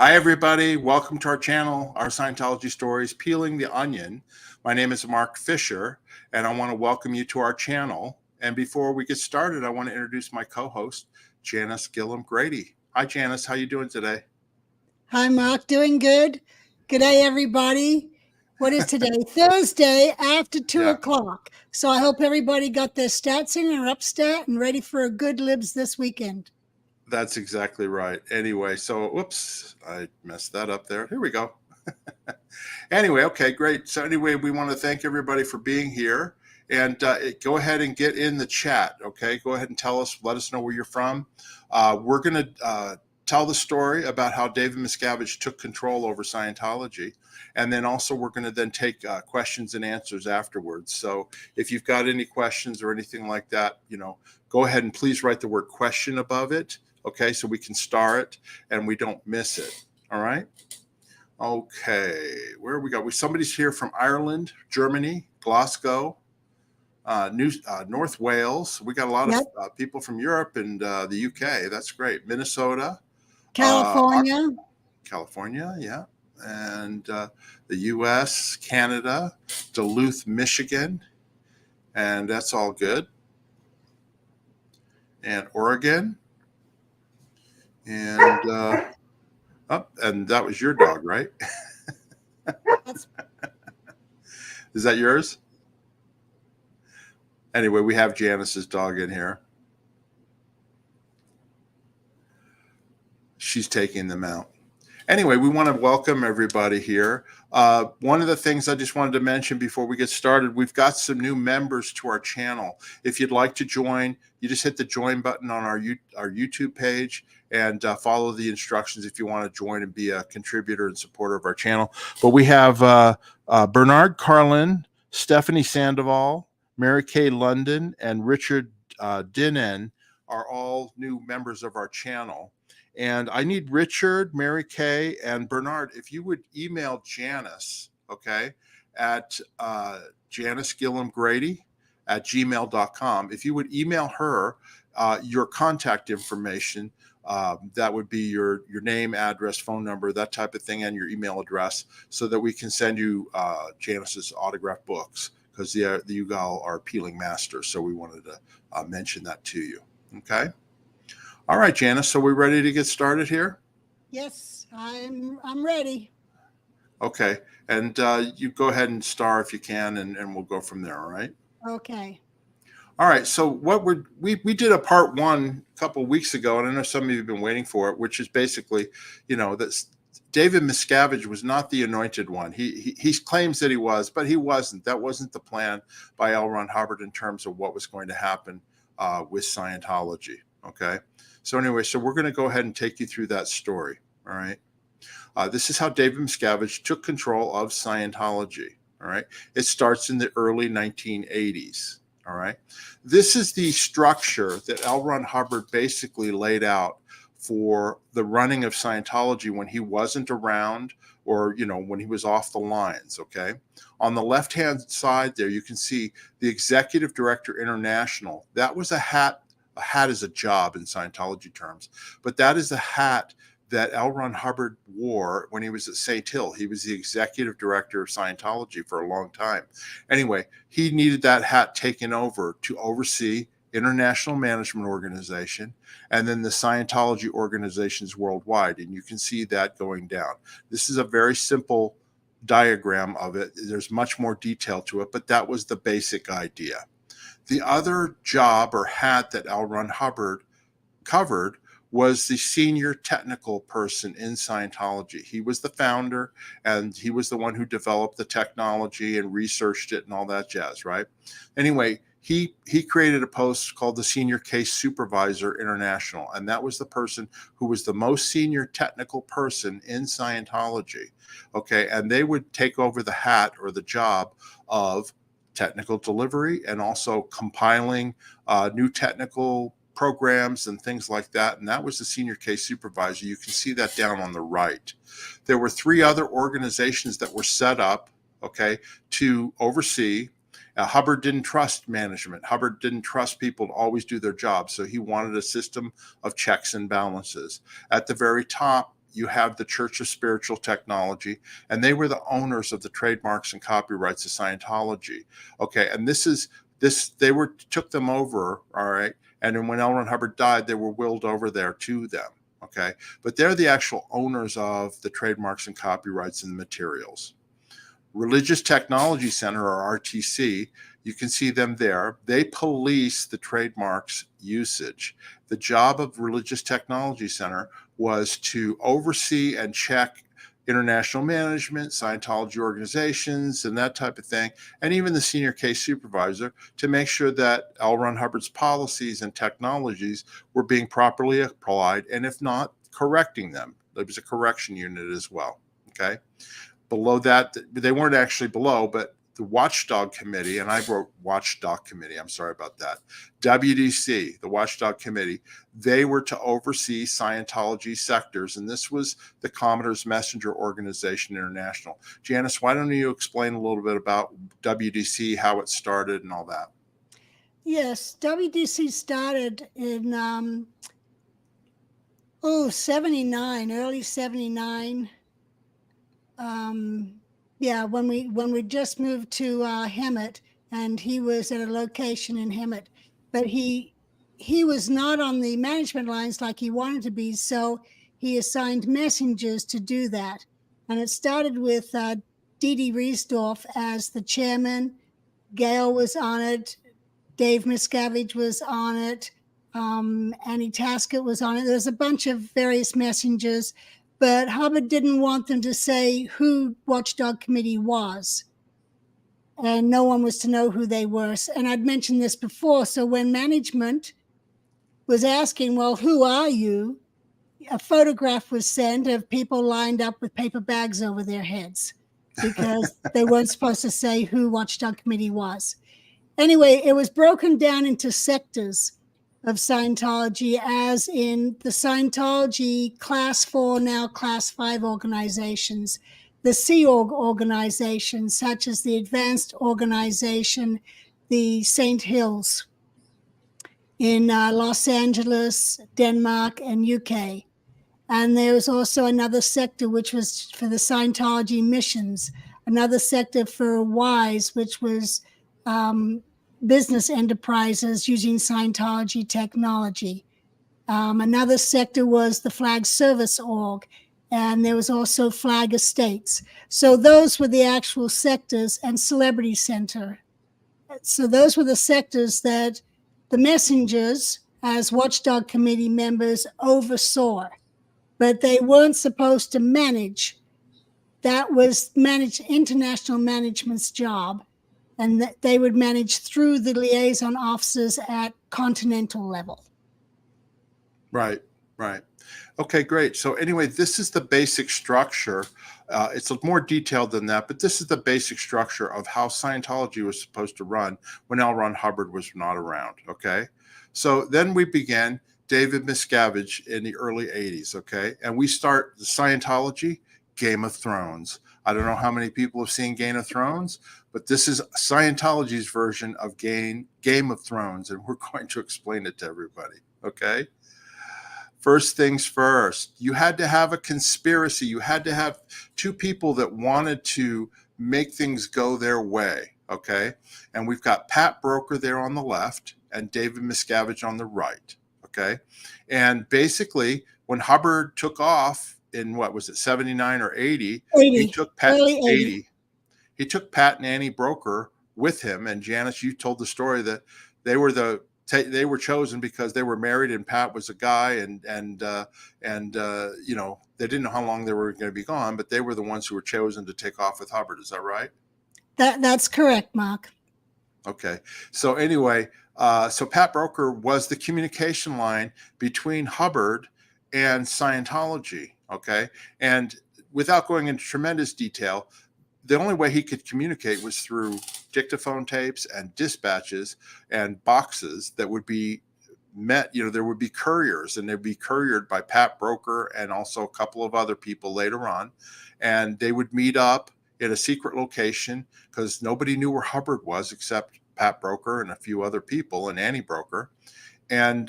Hi, everybody. Welcome to our channel, our Scientology stories, Peeling the Onion. My name is Mark Fisher, and I want to welcome you to our channel. And before we get started, I want to introduce my co-host, Janis Gillham Grady. Hi, Janis. How you doing today? Hi, Mark. Doing good. Good day, everybody. What is today? Thursday after 2 Yeah, o'clock. So I hope everybody got their stats in and are upstat and ready for a good libs this weekend. that's exactly right. Anyway, so whoops, I messed that up there. Here we go. Anyway, okay, great. So anyway, we want to thank everybody for being here. And go ahead and get in the chat, okay? Go ahead and let us know where you're from. We're going to tell the story about how David Miscavige took control over Scientology. And then also we're going to then take questions and answers afterwards. So if you've got any questions or anything like that, go ahead and please write the word question above it, okay? So we can star it and we don't miss it, all right? Okay, where we go? Somebody's here from Ireland, Germany, Glasgow, North Wales. We got a lot of people from Europe and the UK. That's great. Minnesota, California. California, yeah, and the US, Canada, Duluth, Michigan, and that's all good. And Oregon, and and that was your dog, right? Is that yours? Anyway, we have Janis's dog in here. She's taking them out. Anyway, we want to welcome everybody here. One of the things I just wanted to mention before we get started, we've got some new members to our channel. If you'd like to join, you just hit the join button on our YouTube page and follow the instructions if you want to join and be a contributor and supporter of our channel. But we have Bernard Carlin, Stephanie Sandoval, Mary Kay London, and Richard Dinnen are all new members of our channel. And I need Richard, Mary Kay, and Bernard, if you would email Janis, okay, at janisgilhamgrady@gmail.com. If you would email her your contact information, that would be your name, address, phone number, that type of thing, and your email address, so that we can send you Janis's autographed books, because you all are peeling masters. So we wanted to mention that to you, okay? All right, Janis, so we're ready to get started here? Yes, I'm ready. Okay, and you go ahead and star if you can, and we'll go from there, all right? Okay. All right, so we did a part one a couple of weeks ago, and I know some of you have been waiting for it, which is basically, that David Miscavige was not the anointed one. He claims that he was, but he wasn't. That wasn't the plan by L. Ron Hubbard in terms of what was going to happen with Scientology, okay? So anyway, so we're going to go ahead and take you through that story, all right? This is how David Miscavige took control of Scientology, all right? It starts in the early 1980s, all right? This is the structure that L. Ron Hubbard basically laid out for the running of Scientology when he wasn't around, or, when he was off the lines, okay? On the left-hand side there, you can see the Executive Director International. That was a hat. A hat is a job in Scientology terms, but that is a hat that L. Ron Hubbard wore when he was at St. Hill. He was the executive director of Scientology for a long time. Anyway, he needed that hat taken over to oversee International Management Organization and then the Scientology organizations worldwide. And you can see that going down. This is a very simple diagram of it. There's much more detail to it, but that was the basic idea. The other job or hat that L. Ron Hubbard covered was the senior technical person in Scientology. He was the founder, and he was the one who developed the technology and researched it and all that jazz, right? Anyway, he created a post called the Senior Case Supervisor International, and that was the person who was the most senior technical person in Scientology, okay? And they would take over the hat or the job of technical delivery and also compiling new technical programs and things like that. And that was the Senior Case Supervisor. You can see that down on the right. There were 3 other organizations that were set up, okay, to oversee. Hubbard didn't trust management. Hubbard didn't trust people to always do their job. So he wanted a system of checks and balances. At the very top, you have the Church of Spiritual Technology, and they were the owners of the trademarks and copyrights of Scientology. Okay, and they took them over, all right. And then when L. Ron Hubbard died, they were willed over there to them. Okay, but they're the actual owners of the trademarks and copyrights and the materials. Religious Technology Center, or RTC, you can see them there. They police the trademarks usage. The job of Religious Technology Center was to oversee and check international management, Scientology organizations, and that type of thing, and even the senior case supervisor, to make sure that L. Ron Hubbard's policies and technologies were being properly applied, and if not, correcting them. There was a correction unit as well. Okay. Below that, they weren't actually below, but the Watchdog Committee, and I wrote Watchdog Committee, I'm sorry about that. WDC, the Watchdog Committee, they were to oversee Scientology sectors, and this was the Commodore's Messenger Organization International. Janis, why don't you explain a little bit about WDC, how it started and all that? Yes, WDC started in 79, early 79. When we just moved to Hemet, and he was at a location in Hemet, but he was not on the management lines like he wanted to be, so he assigned messengers to do that. And it started with Dee Riesdorf as the chairman. Gail was on it. Dave Miscavige was on it. Annie Taskett was on it. There's a bunch of various messengers, but Hubbard didn't want them to say who Watchdog Committee was. And no one was to know who they were. And I'd mentioned this before. So when management was asking, well, who are you? A photograph was sent of people lined up with paper bags over their heads because they weren't supposed to say who Watchdog Committee was. Anyway, it was broken down into sectors of Scientology, as in the Scientology Class 4, now Class 5 organizations, the Sea Org organizations, such as the Advanced Organization, the St. Hills in Los Angeles, Denmark, and UK. And there was also another sector which was for the Scientology missions, another sector for WISE, which was business enterprises using Scientology technology. Another sector was the Flag Service Org, and there was also Flag Estates. So those were the actual sectors, and Celebrity Center. So those were the sectors that the messengers, as Watchdog Committee members, oversaw, but they weren't supposed to manage. That was international management's job, and that they would manage through the liaison officers at continental level. Right. Okay, great. So anyway, this is the basic structure. It's more detailed than that, but this is the basic structure of how Scientology was supposed to run when L. Ron Hubbard was not around. Okay. So then we began David Miscavige in the early 80s. Okay. And we start Scientology, Game of Thrones. I don't know how many people have seen Game of Thrones, but this is Scientology's version of Game of Thrones, and we're going to explain it to everybody. Okay. First things first, you had to have a conspiracy. You had to have two people that wanted to make things go their way. Okay. And we've got Pat Broker there on the left and David Miscavige on the right. Okay. And basically, when Hubbard took off in, what was it, 79 or 80, he took Pat, 80. He took Pat and Annie Broker with him. And Janis, you told the story that they were chosen because they were married and Pat was a guy, and you know, they didn't know how long they were going to be gone, but they were the ones who were chosen to take off with Hubbard. Is that right? That's correct, Mark. Okay. So anyway, so Pat Broker was the communication line between Hubbard and Scientology. Okay. And without going into tremendous detail, the only way he could communicate was through dictaphone tapes and dispatches and boxes that would be met. You know, there would be couriers, and they'd be couriered by Pat Broker and also a couple of other people later on. And they would meet up in a secret location because nobody knew where Hubbard was except Pat Broker and a few other people and Annie Broker. And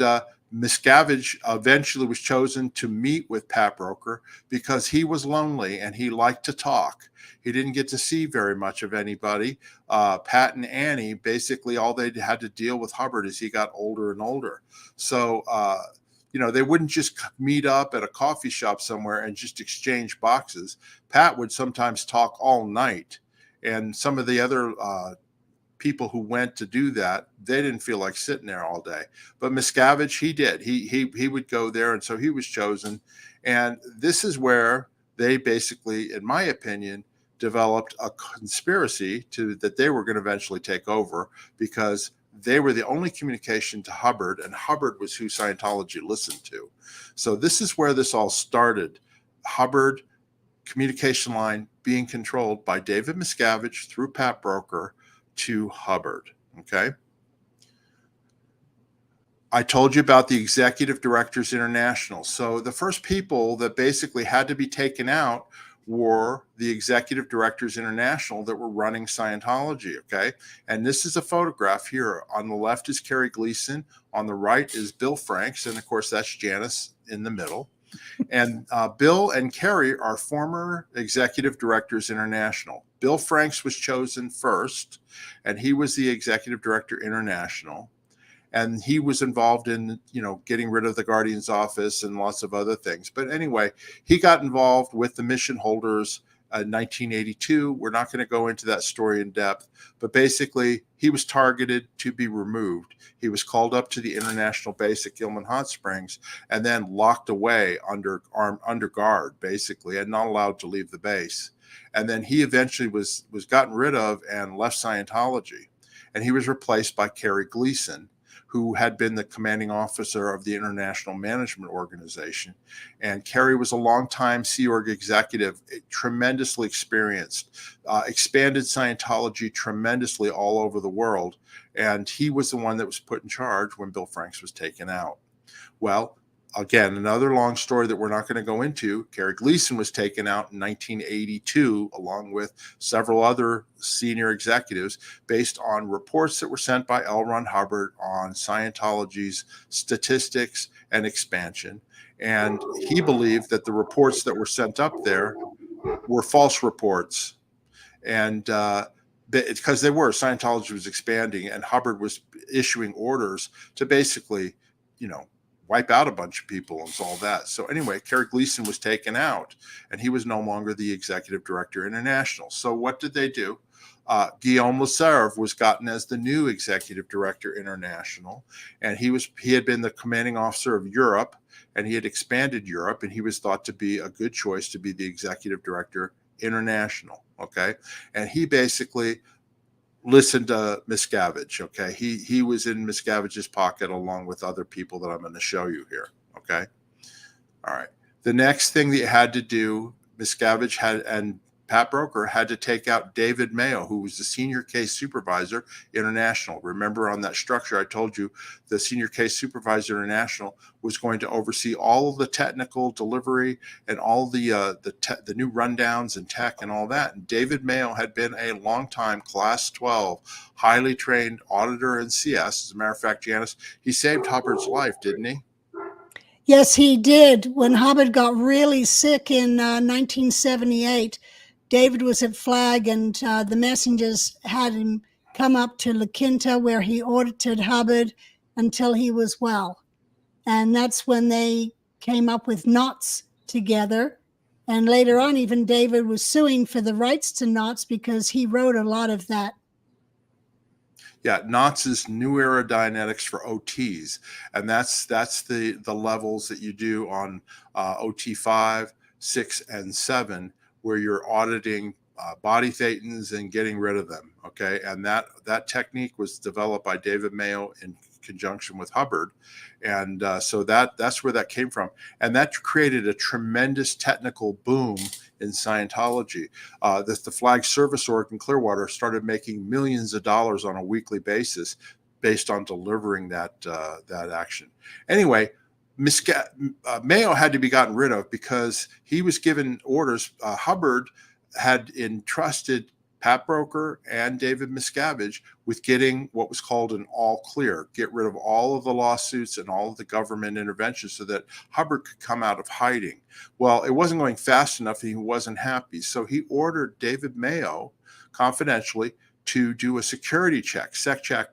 Miscavige eventually was chosen to meet with Pat Broker because he was lonely and he liked to talk. He didn't get to see very much of anybody. Pat and Annie, basically all they had to deal with Hubbard as he got older and older. So, they wouldn't just meet up at a coffee shop somewhere and just exchange boxes. Pat would sometimes talk all night. And some of the other people who went to do that, they didn't feel like sitting there all day. But Miscavige, he did. He would go there, and so he was chosen. And this is where they basically, in my opinion, developed a conspiracy that they were going to eventually take over, because they were the only communication to Hubbard, and Hubbard was who Scientology listened to. So this is where this all started. Hubbard communication line being controlled by David Miscavige through Pat Broker to Hubbard. Okay. I told you about the Executive Directors International. So the first people that basically had to be taken out were the Executive Directors International that were running Scientology. Okay. And this is a photograph here. On the left is Kerry Gleason. On the right is Bill Franks. And of course, that's Janis in the middle. And Bill and Kerry are former Executive Directors International. Bill Franks was chosen first, and he was the Executive Director International. And he was involved in, getting rid of the Guardian's office and lots of other things. But anyway, he got involved with the mission holders in 1982. We're not going to go into that story in depth, but basically he was targeted to be removed. He was called up to the international base at Gillham Hot Springs and then locked away under guard, basically, and not allowed to leave the base. And then he eventually was gotten rid of and left Scientology. And he was replaced by Kerry Gleason, who had been the commanding officer of the International Management Organization. And Kerry was a longtime Sea Org executive, tremendously experienced, expanded Scientology tremendously all over the world. And he was the one that was put in charge when Bill Franks was taken out. Well, again, another long story that we're not going to go into. Kerry Gleason was taken out in 1982, along with several other senior executives, based on reports that were sent by L. Ron Hubbard on Scientology's statistics and expansion. And he believed that the reports that were sent up there were false reports. And because Scientology was expanding, and Hubbard was issuing orders to basically, wipe out a bunch of people and all that. So anyway, Kerry Gleason was taken out, and he was no longer the Executive Director International. So what did they do? Guillaume Leserve was gotten as the new Executive Director International, and he had been the commanding officer of Europe, and he had expanded Europe, and he was thought to be a good choice to be the Executive Director International. Okay, and he basically listened to Miscavige. Okay, he was in Miscavige's pocket along with other people that I'm going to show you here. Okay, all right. The next thing that you had to do, Miscavige and Pat Broker had to take out David Mayo, who was the Senior Case Supervisor International. Remember, on that structure, I told you the Senior Case Supervisor International was going to oversee all of the technical delivery and all the new rundowns and tech and all that. And David Mayo had been a longtime Class 12, highly trained auditor in CS. As a matter of fact, Janis, he saved Hubbard's life, didn't he? Yes, he did. When Hubbard got really sick in 1978, David was at Flag, and the messengers had him come up to La Quinta, where he audited Hubbard until he was well. And that's when they came up with Knots together. And later on, even David was suing for the rights to Knots because he wrote a lot of that. Yeah, Knots is New Era Dianetics for OTs, and that's the levels that you do on OT 5, 6, and 7, where you're auditing body thetans and getting rid of them. Okay, and that technique was developed by David Mayo in conjunction with Hubbard, and so that's where that came from, and that created a tremendous technical boom in Scientology. The Flag Service Org in Clearwater started making millions of dollars on a weekly basis based on delivering that action. Anyway, Mayo had to be gotten rid of because he was given orders. Hubbard had entrusted Pat Broker and David Miscavige with getting what was called an all clear, get rid of all of the lawsuits and all of the government intervention so that Hubbard could come out of hiding. Well, it wasn't going fast enough and he wasn't happy. So he ordered David Mayo confidentially to do a security check, sec check,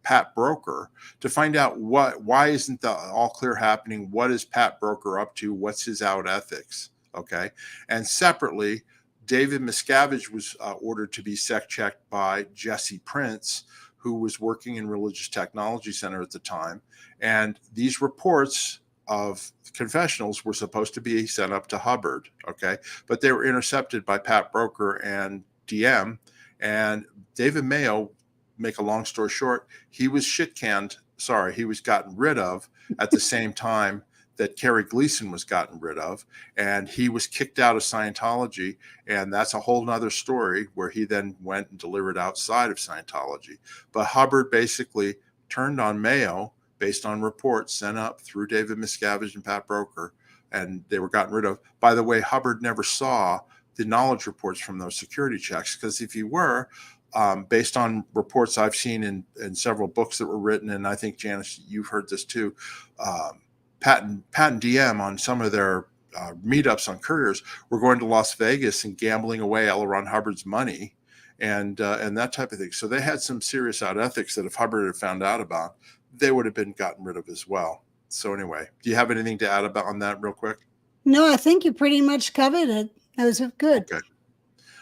Pat Broker, to find out why isn't the all clear happening? What is Pat Broker up to? What's his out ethics? Okay. And separately, David Miscavige was ordered to be sec checked by Jesse Prince, who was working in Religious Technology Center at the time. And these reports of confessionals were supposed to be sent up to Hubbard. Okay. But they were intercepted by Pat Broker and DM. And David Mayo, make a long story short, he was he was gotten rid of at the same time that Kerry Gleason was gotten rid of, and he was kicked out of Scientology. And that's a whole nother story where he then went and delivered outside of Scientology. But Hubbard basically turned on Mayo based on reports sent up through David Miscavige and Pat Broker, and they were gotten rid of. By the way, Hubbard never saw the knowledge reports from those security checks, because if he were, based on reports I've seen in several books that were written, and I think, Janis, you've heard this too, Pat and DM on some of their meetups on couriers were going to Las Vegas and gambling away L. Ron Hubbard's money and that type of thing. So they had some serious out ethics that if Hubbard had found out about, they would have been gotten rid of as well. So anyway, do you have anything to add on that real quick? No, I think you pretty much covered it. That was good. Okay.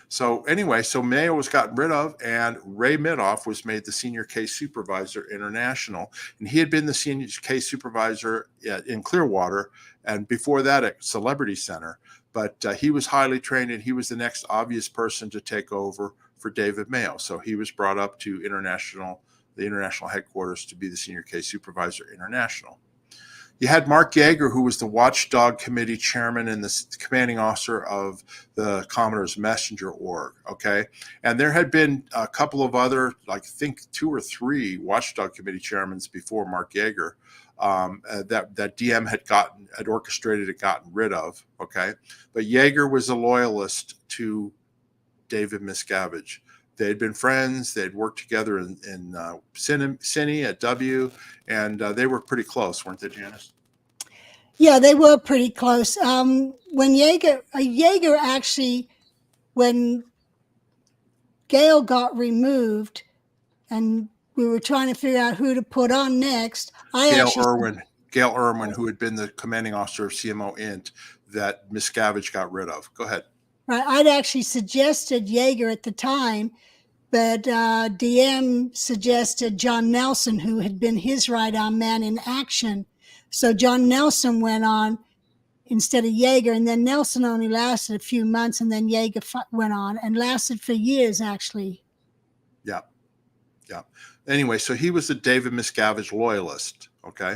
So anyway, so Mayo was gotten rid of, and Ray Midoff was made the senior case supervisor international. And he had been the senior case supervisor in Clearwater, and before that at Celebrity Center. But he was highly trained, and he was the next obvious person to take over for David Mayo. So he was brought up to the international headquarters to be the senior case supervisor international. You had Mark Yeager, who was the Watchdog Committee chairman and the commanding officer of the Commodore's Messenger Org, okay? And there had been a couple of other, I think 2 or 3 Watchdog Committee chairmen before Mark Yeager that DM had orchestrated and gotten rid of, okay? But Yeager was a loyalist to David Miscavige. They had been friends. They had worked together in Cine at W, and they were pretty close, weren't they, Janis? Yeah, they were pretty close. When Yeager actually, when Gail got removed, and we were trying to figure out who to put on next, Gail Irwin, who had been the commanding officer of CMO Int that Miscavige got rid of. Go ahead. Right, I'd actually suggested Yeager at the time, but DM suggested John Nelson, who had been his right-arm man in action. So John Nelson went on instead of Yeager, and then Nelson only lasted a few months, and then Yeager went on and lasted for years, actually. Yeah. Anyway, so he was a David Miscavige loyalist, okay?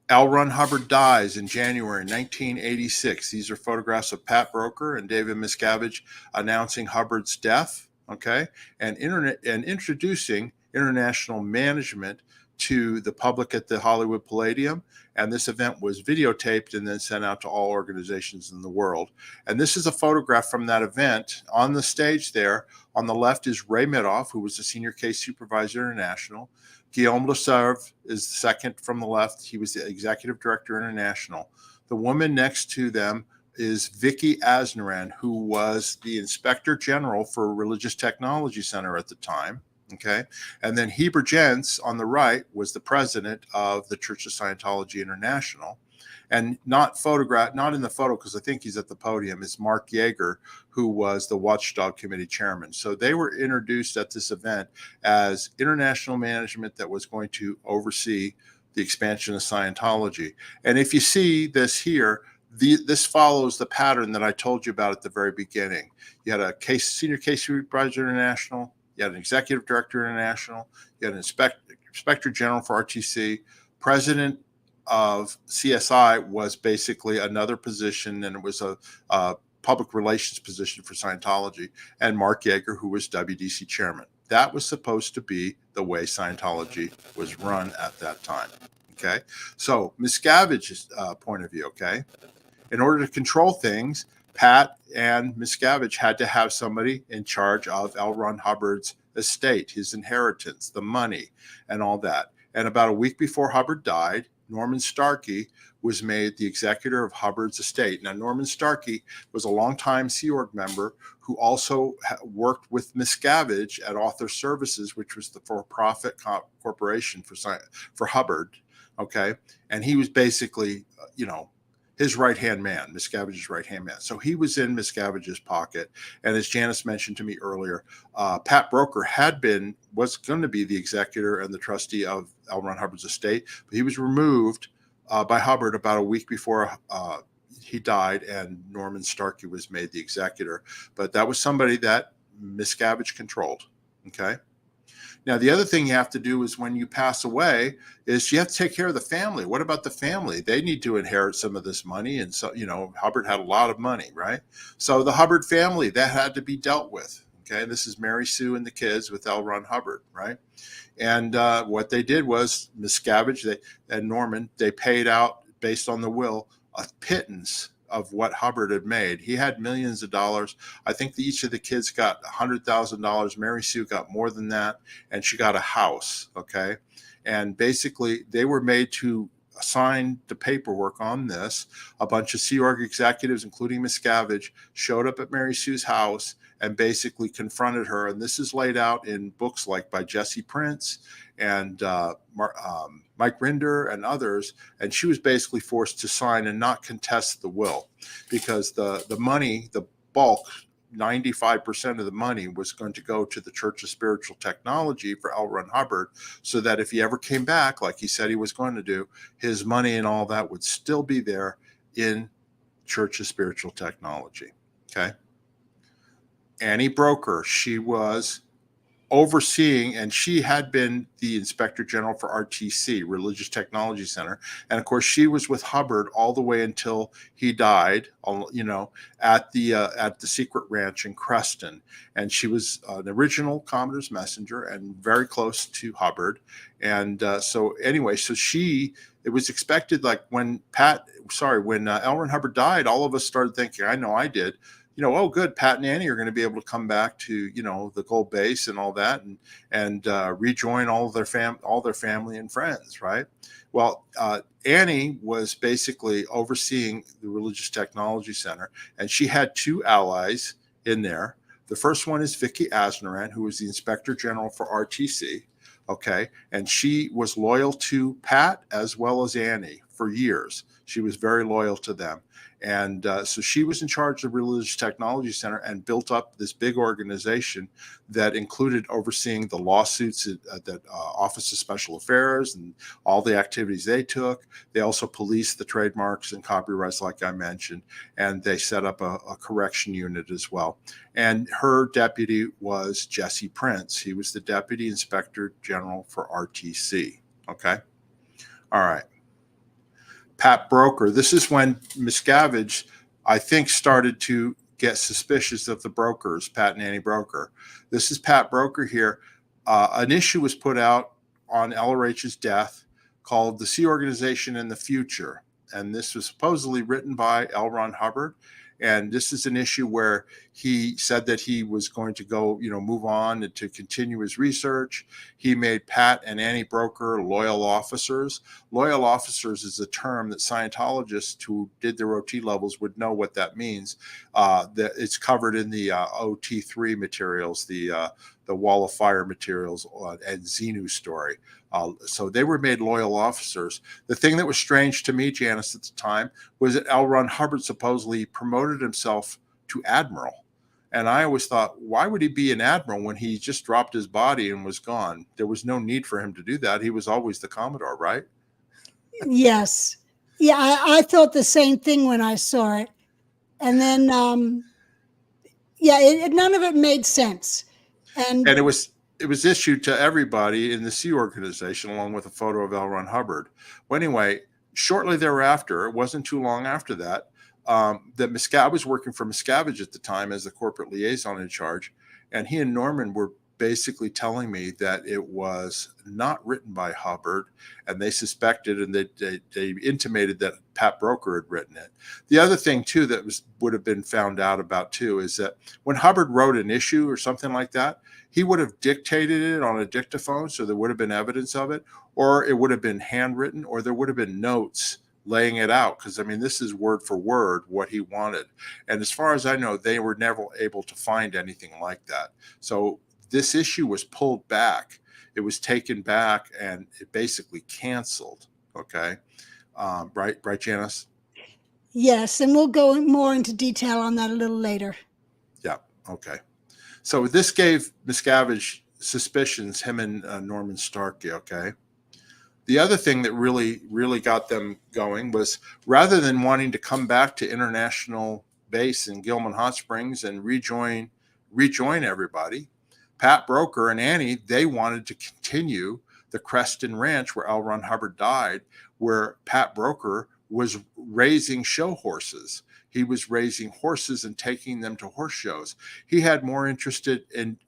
L. Ron Hubbard dies in January 1986. These are photographs of Pat Broker and David Miscavige announcing Hubbard's death, okay, and introducing international management to the public at the Hollywood Palladium. And this event was videotaped and then sent out to all organizations in the world. And this is a photograph from that event. On the stage there, on the left is Ray Midoff, who was the senior case supervisor international. Guillaume Leserve is the second from the left. He was the executive director international. The woman next to them is Vicky Asnaran, who was the inspector general for Religious Technology Center at the time. Okay. And then Heber Jentz on the right was the president of the Church of Scientology International. And not in the photo, because I think he's at the podium, is Mark Yeager, who was the Watchdog Committee chairman. So they were introduced at this event as international management that was going to oversee the expansion of Scientology. And if you see this here, this follows the pattern that I told you about at the very beginning. You had a senior case supervisor international, you had an executive director international, you had an inspector general for RTC, president of CSI was basically another position, and it was a public relations position for Scientology, and Mark Yeager, who was WDC chairman. That was supposed to be the way Scientology was run at that time. Okay, so Miscavige's point of view. Okay, in order to control things, Pat and Miscavige had to have somebody in charge of L. Ron Hubbard's estate, his inheritance, the money, and all that. And about a week before Hubbard died, Norman Starkey was made the executor of Hubbard's estate. Now, Norman Starkey was a longtime Sea Org member who also worked with Miscavige at Author Services, which was the for-profit corporation for Hubbard. Okay, and he was basically, his right-hand man, Miscavige's right-hand man. So he was in Miscavige's pocket. And as Janis mentioned to me earlier, Pat Broker was going to be the executor and the trustee of L. Ron Hubbard's estate, but he was removed by Hubbard about a week before he died, and Norman Starkey was made the executor. But that was somebody that Miscavige controlled, okay? Now, the other thing you have to do is when you pass away is you have to take care of the family. What about the family? They need to inherit some of this money. And so, Hubbard had a lot of money, right? So the Hubbard family, that had to be dealt with. Okay. This is Mary Sue and the kids with L. Ron Hubbard, right? And what they did was Miscavige and Norman, they paid out based on the will a pittance of what Hubbard had made. He had millions of dollars. I think each of the kids got $100,000. Mary Sue got more than that, and she got a house, okay? And basically, they were made to sign the paperwork on this. A bunch of Sea Org executives, including Miscavige, showed up at Mary Sue's house and basically confronted her. And this is laid out in books like by Jesse Prince and Mike Rinder and others. And she was basically forced to sign and not contest the will, because the money, the bulk, 95% of the money was going to go to the Church of Spiritual Technology for L. Ron Hubbard, so that if he ever came back, like he said he was going to do, his money and all that would still be there in Church of Spiritual Technology. Okay. Annie Broker, she was overseeing, and she had been the Inspector General for RTC, Religious Technology Center. And of course, she was with Hubbard all the way until he died, at the secret ranch in Creston. And she was an original Commodore's messenger and very close to Hubbard. And so it was expected, like when L. Ron Hubbard died, all of us started thinking, I know I did, oh, good, Pat and Annie are going to be able to come back to, the Gold Base and all that, and rejoin all their family and friends, right? Well, Annie was basically overseeing the Religious Technology Center, and she had two allies in there. The first one is Vicky Asnaran, who was the Inspector General for RTC, okay? And she was loyal to Pat as well as Annie for years. She was very loyal to them. And so she was in charge of the Religious Technology Center and built up this big organization that included overseeing the lawsuits at Office of Special Affairs and all the activities they took. They also policed the trademarks and copyrights, like I mentioned, and they set up a correction unit as well. And her deputy was Jesse Prince. He was the Deputy Inspector General for RTC. Okay. All right. Pat Broker. This is when Miscavige, I think, started to get suspicious of the brokers, Pat and Annie Broker. This is Pat Broker here. An issue was put out on LRH's death called The Sea Organization in the Future. And this was supposedly written by L. Ron Hubbard. And this is an issue where he said that he was going to go, move on and to continue his research. He made Pat and Annie Broker loyal officers. Loyal officers is a term that Scientologists who did their OT levels would know what that means. That it's covered in the OT3 materials, the Wall of Fire materials and Xenu story. So they were made loyal officers. The thing that was strange to me, Janis, at the time, was that L. Ron Hubbard supposedly promoted himself to admiral. And I always thought, why would he be an admiral when he just dropped his body and was gone? There was no need for him to do that. He was always the Commodore, right? Yes. Yeah, I thought the same thing when I saw it. And then, none of it made sense. And it was issued to everybody in the Sea Organization, along with a photo of L. Ron Hubbard. Well, anyway, shortly thereafter, it wasn't too long after that, I was working for Miscavige at the time as the corporate liaison in charge, and he and Norman were basically telling me that it was not written by Hubbard, and they suspected, and they intimated that Pat Broker had written it. The other thing too that would have been found out about too is that when Hubbard wrote an issue or something like that, he would have dictated it on a dictaphone, so there would have been evidence of it, or it would have been handwritten, or there would have been notes laying it out, because I mean, this is word for word what he wanted. And as far as I know, they were never able to find anything like that. So this issue was pulled back. It was taken back and it basically canceled. Okay. Right, Janis? Yes, and we'll go more into detail on that a little later. Yeah. Okay. So this gave Miscavige suspicions, him and Norman Starkey. Okay. The other thing that really got them going was, rather than wanting to come back to International Base in Gillham Hot Springs and rejoin everybody, Pat Broker and Annie, they wanted to continue the Creston Ranch where L. Ron Hubbard died, where Pat Broker was raising show horses. He was raising horses and taking them to horse shows. He had more interest in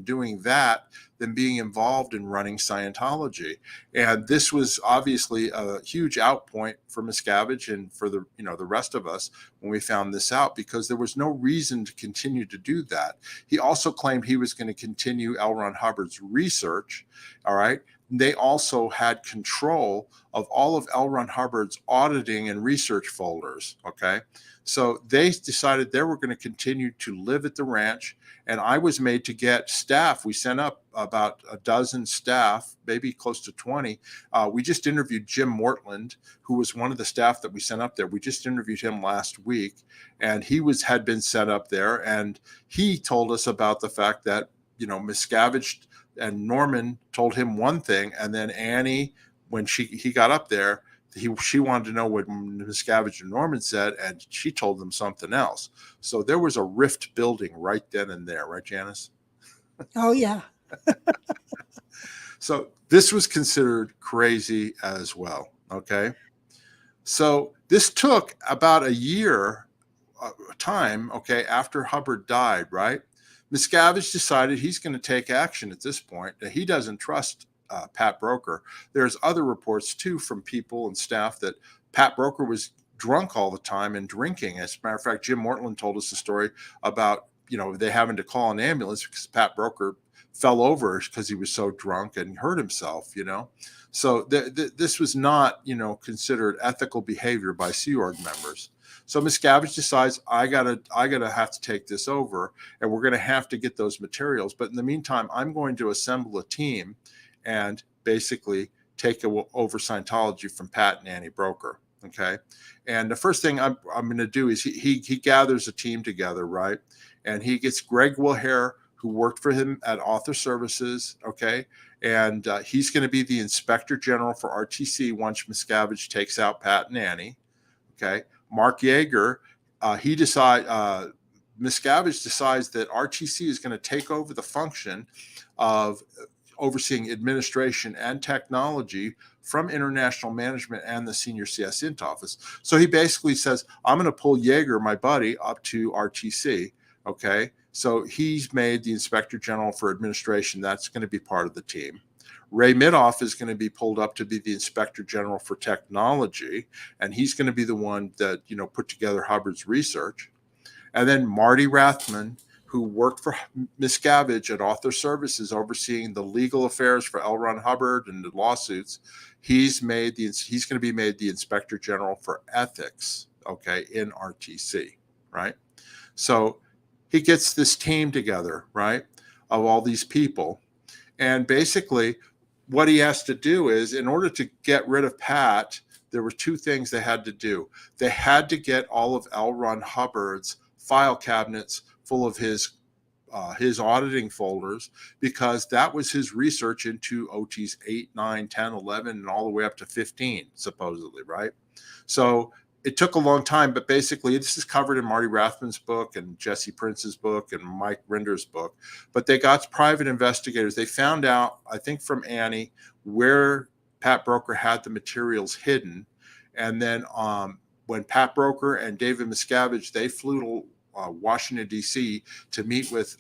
doing that than being involved in running Scientology. And this was obviously a huge outpoint for Miscavige and for the rest of us when we found this out, because there was no reason to continue to do that. He also claimed he was going to continue L. Ron Hubbard's research. All right. They also had control of all of L. Ron Hubbard's auditing and research folders. Okay. So they decided they were going to continue to live at the ranch. And I was made to get staff. We sent up about a dozen staff, maybe close to 20. We just interviewed Jim Mortland, who was one of the staff that we sent up there. We just interviewed him last week, and he had been set up there. And he told us about the fact that, Miscavige and Norman told him one thing, and then Annie, when he got up there, she wanted to know what Miscavige and Norman said, and she told them something else. So there was a rift building right then and there, right, Janis? Oh, yeah. So this was considered crazy as well. Okay. So this took about a year time, okay, after Hubbard died, right? Miscavige decided he's going to take action at this point. He doesn't trust Pat Broker. There's other reports too from people and staff that Pat Broker was drunk all the time and drinking. As a matter of fact, Jim Mortland told us a story about, they having to call an ambulance because Pat Broker fell over because he was so drunk and hurt himself, So this was not, considered ethical behavior by Sea Org members. So Miscavige decides, I gotta have to take this over, and we're gonna have to get those materials. But in the meantime, I'm going to assemble a team and basically take over Scientology from Pat and Annie Broker. Okay. And the first thing I'm going to do is he gathers a team together, right? And he gets Greg Wilhare, who worked for him at Author Services. Okay. And he's going to be the Inspector General for RTC once Miscavige takes out Pat and Annie. Okay. Mark Yeager, Miscavige decides that RTC is going to take over the function of overseeing administration and technology from international management and the senior CS Int office. So he basically says, I'm going to pull Yeager, my buddy, up to RTC. Okay. So he's made the Inspector General for Administration. That's going to be part of the team. Ray Midoff is going to be pulled up to be the Inspector General for Technology. And he's going to be the one that, put together Hubbard's research. And then Marty Rathman, who worked for Miscavige at Author Services, overseeing the legal affairs for L. Ron Hubbard and the lawsuits. He's going to be made the Inspector General for Ethics, okay, in RTC, right? So he gets this team together, right, of all these people. And basically what he has to do is, in order to get rid of Pat, there were two things they had to do. They had to get all of L. Ron Hubbard's file cabinets full of his auditing folders, because that was his research into OTs 8, 9, 10, 11, and all the way up to 15, supposedly, right? So it took a long time, but basically this is covered in Marty Rathman's book and Jesse Prince's book and Mike Rinder's book. But they got private investigators. They found out, I think from Annie, where Pat Broker had the materials hidden. And then when Pat Broker and David Miscavige, they flew Washington, D.C. to meet with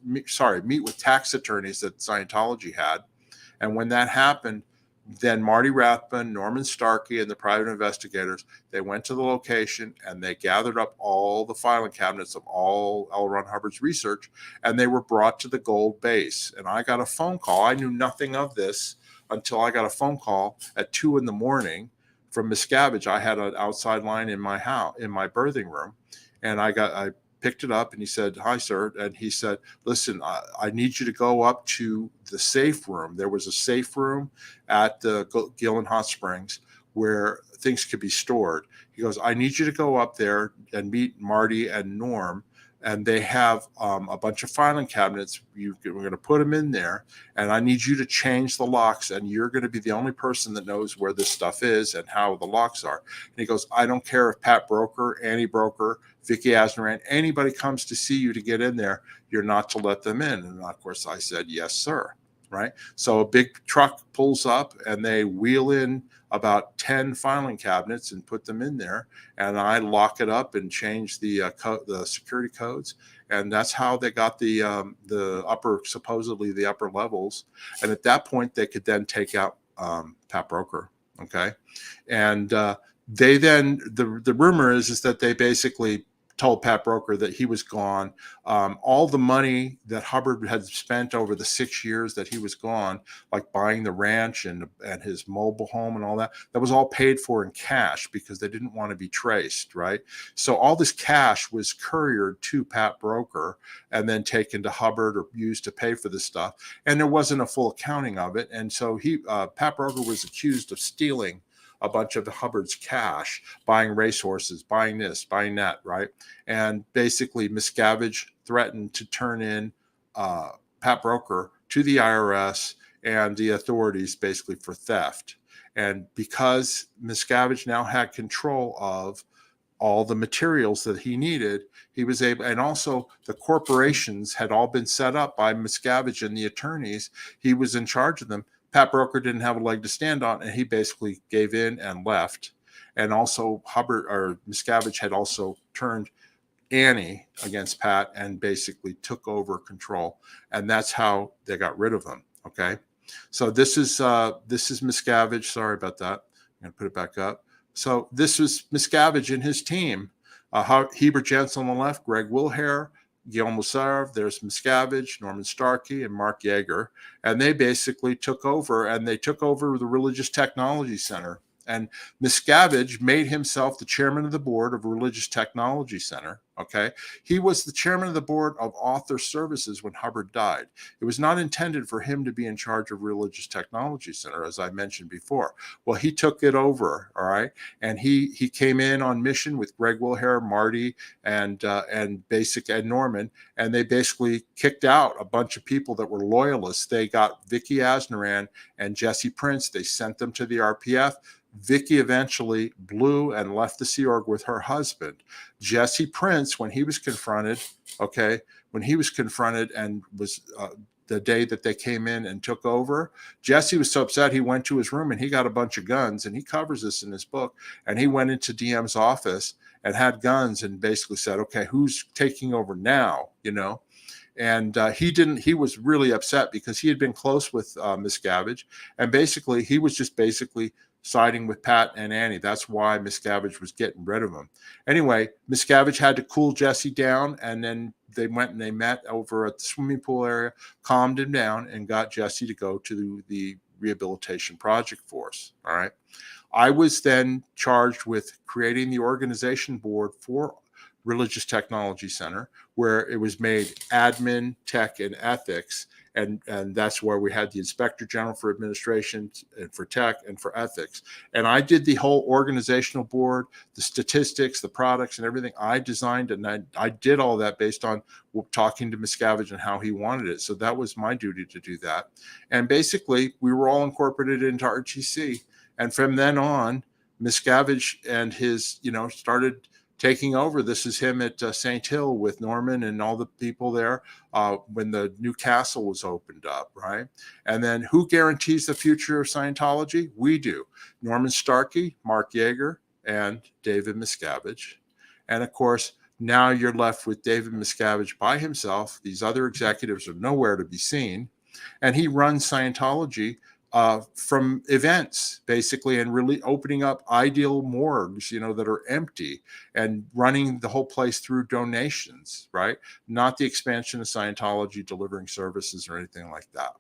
meet with tax attorneys that Scientology had. And when that happened, then Marty Rathbun, Norman Starkey, and the private investigators, they went to the location and they gathered up all the filing cabinets of all L. Ron Hubbard's research, and they were brought to the gold base. And I got a phone call. I knew nothing of this until I got a phone call at 2 a.m. from Miscavige. I had an outside line in my house, in my birthing room, and I picked it up, and he said, "Hi, sir." And he said, "Listen, I need you to go up to the safe room." There was a safe room at the Gillham Hot Springs where things could be stored. He goes, "I need you to go up there and meet Marty and Norm, and they have a bunch of filing cabinets. We're going to put them in there, and I need you to change the locks, and you're going to be the only person that knows where this stuff is and how the locks are." And he goes, "I don't care if Pat Broker, Annie Broker, Vicky Asnaran, anybody comes to see you to get in there, you're not to let them in." And of course I said, "Yes, sir." Right. So a big truck pulls up and they wheel in about 10 filing cabinets and put them in there. And I lock it up and change the security codes. And that's how they got supposedly the upper levels. And at that point, they could then take out Pat Broker. Okay. And they then, the rumor is that they basically told Pat Broker that he was gone. All the money that Hubbard had spent over the 6 years that he was gone, like buying the ranch and his mobile home and all that, that was all paid for in cash because they didn't want to be traced, right? So all this cash was couriered to Pat Broker and then taken to Hubbard or used to pay for this stuff. And there wasn't a full accounting of it. And so Pat Broker was accused of stealing a bunch of Hubbard's cash, buying racehorses, buying this, buying that, right? And basically Miscavige threatened to turn in Pat Broker to the IRS and the authorities basically for theft. And because Miscavige now had control of all the materials that he needed, he was able, and also the corporations had all been set up by Miscavige and the attorneys. He was in charge of them. Pat Broker didn't have a leg to stand on, and he basically gave in and left. And also Miscavige had also turned Annie against Pat and basically took over control. And that's how they got rid of him. Okay. So this is Miscavige. Sorry about that. I'm going to put it back up. So this was Miscavige and his team. Heber Jensen on the left, Greg Wilhare, Guillaume Lasarve, there's Miscavige, Norman Starkey, and Mark Yeager. And they basically took over, and they took over the Religious Technology Center. And Miscavige made himself the chairman of the board of Religious Technology Center. Okay. He was the chairman of the board of Author Services when Hubbard died. It was not intended for him to be in charge of Religious Technology Center, as I mentioned before. Well, he took it over. All right. And he came in on mission with Greg Wilhare, Marty, and Norman. And they basically kicked out a bunch of people that were loyalists. They got Vicky Asnaran and Jesse Prince. They sent them to the RPF. Vicky eventually blew and left the Sea Org with her husband. Jesse Prince, when he was confronted and was the day that they came in and took over, Jesse was so upset he went to his room and he got a bunch of guns, and he covers this in his book. And he went into DM's office and had guns and basically said, "Okay, who's taking over now?" You know. And he was really upset because he had been close with Miscavige, and basically he was just siding with Pat and Annie. That's why Miscavige was getting rid of him. Anyway, Miscavige had to cool Jesse down, and then they went and they met over at the swimming pool area, calmed him down, and got Jesse to go to the rehabilitation project force. All right. I was then charged with creating the organization board for Religious Technology Center, where it was made admin, tech, and ethics. And that's where we had the Inspector General for Administration and for tech and for ethics. And I did the whole organizational board, the statistics, the products, and everything. I designed it, and I did all that based on talking to Miscavige and how he wanted it. So that was my duty to do that. And basically, we were all incorporated into RTC. And from then on, Miscavige and his, started taking over. This is him at St. Hill with Norman and all the people there when the new castle was opened up, right? And then who guarantees the future of Scientology? We do. Norman Starkey, Mark Yeager, and David Miscavige. And of course, Now you're left with David Miscavige by himself. These other executives are nowhere to be seen. And he runs Scientology from events, basically, and really opening up ideal morgues, that are empty, and running the whole place through donations, right? Not the expansion of Scientology, delivering services or anything like that.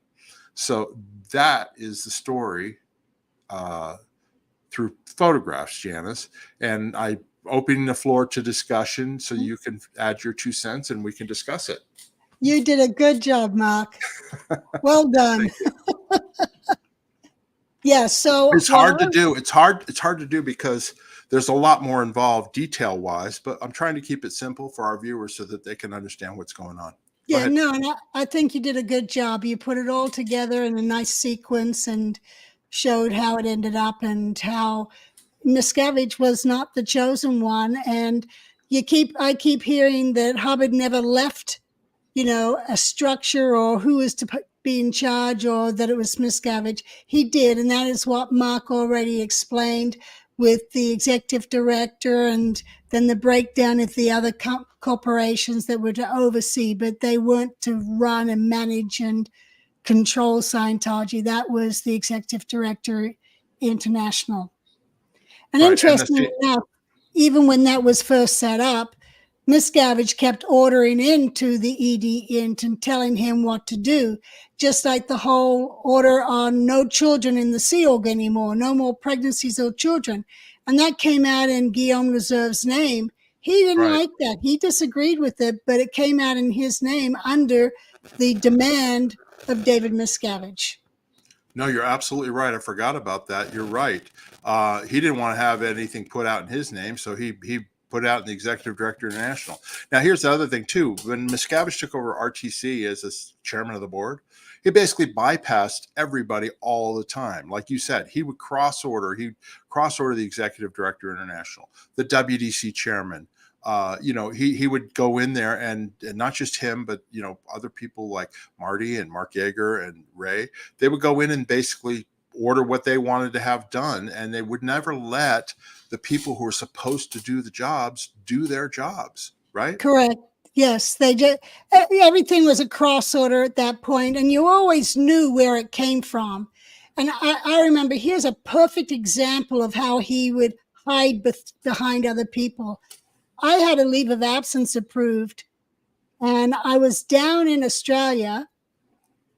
So that is the story through photographs, Janis. And I opening the floor to discussion so you can add your 2 cents and we can discuss it. You did a good job, Mark. Well done. Yeah, so it's hard to do. It's hard to do because there's a lot more involved detail wise, but I'm trying to keep it simple for our viewers so that they can understand what's going on. Yeah, no, and I think you did a good job. You put it all together in a nice sequence and showed how it ended up and how Miscavige was not the chosen one. And I keep hearing that Hubbard never left, a structure or who was to be in charge, or that it was Miscavige. He did, and that is what Mark already explained with the executive director, and then the breakdown of the other corporations that were to oversee, but they weren't to run and manage and control Scientology. That was the executive director international. And right. Interestingly enough, even when that was first set up, Miscavige kept ordering into the ED int and telling him what to do, just like the whole order on no children in the Sea Org anymore, no more pregnancies or children. And that came out in Guillaume Reserve's name. He didn't like that. He disagreed with it, but it came out in his name under the demand of David Miscavige. No, you're absolutely right. I forgot about that. You're right. He didn't want to have anything put out in his name, so he put out in the Executive Director International. Now, here's the other thing, too. When Miscavige took over RTC as a chairman of the board, he basically bypassed everybody all the time. Like you said, he would cross order. He'd cross order the Executive Director International, the WDC chairman. He would go in there and not just him, but, other people like Marty and Mark Yeager and Ray, they would go in and basically order what they wanted to have done. And they would never let the people who are supposed to do the jobs do their jobs, right? Correct. Yes, they just everything was a cross order at that point, and you always knew where it came from. And I remember, here's a perfect example of how he would hide behind other people. I had a leave of absence approved, and I was down in Australia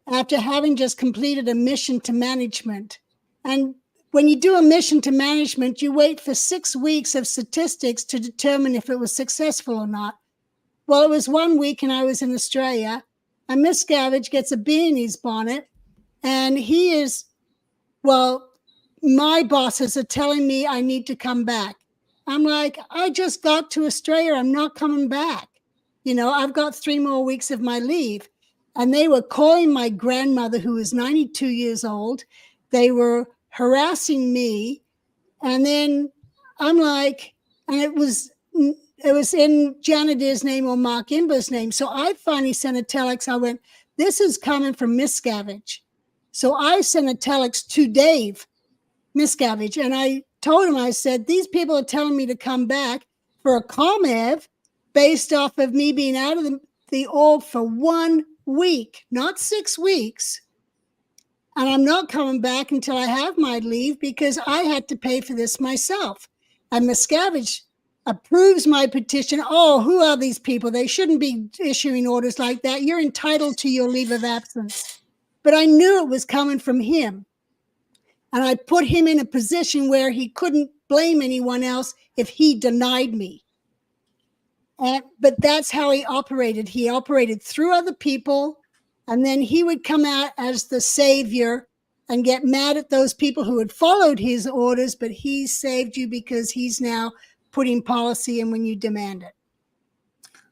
after having just completed a mission to management. And when you do a mission to management, you wait for 6 weeks of statistics to determine if it was successful or not. Well, it was 1 week and I was in Australia, and Miscavige gets a bee in his bonnet, and he is, my bosses are telling me I need to come back. I'm like, I just got to Australia. I'm not coming back. I've got 3 more weeks of my leave. And they were calling my grandmother, who is 92 years old. They were harassing me. And then I'm like, and it was in Janit's name or Mark Imber's name. So I finally sent a telex. I went, this is coming from Miscavige. So I sent a telex to Dave Miscavige, and I told him, I said, these people are telling me to come back for a ComEv based off of me being out of the org for 1 week, not 6 weeks. And I'm not coming back until I have my leave because I had to pay for this myself. And Miscavige approves my petition. Oh, who are these people? They shouldn't be issuing orders like that. You're entitled to your leave of absence. But I knew it was coming from him. And I put him in a position where he couldn't blame anyone else if he denied me. But that's how he operated. He operated through other people, and then he would come out as the savior and get mad at those people who had followed his orders, but he saved you because he's now putting policy in when you demand it.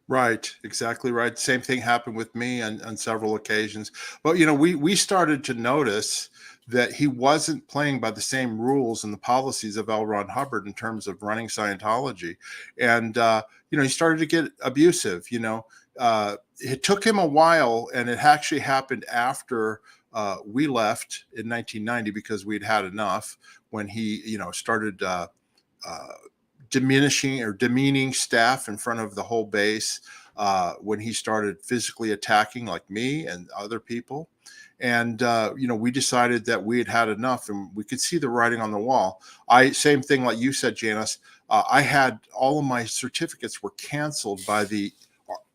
Right, exactly right. Same thing happened with me on several occasions. But, we started to notice that he wasn't playing by the same rules and the policies of L. Ron Hubbard in terms of running Scientology. And, he started to get abusive. It took him a while, and it actually happened after we left in 1990 because we'd had enough, when he, started diminishing or demeaning staff in front of the whole base, when he started physically attacking like me and other people. And we decided that we had had enough, and we could see the writing on the wall. Same thing like you said, Janis. I had all of my certificates were canceled by the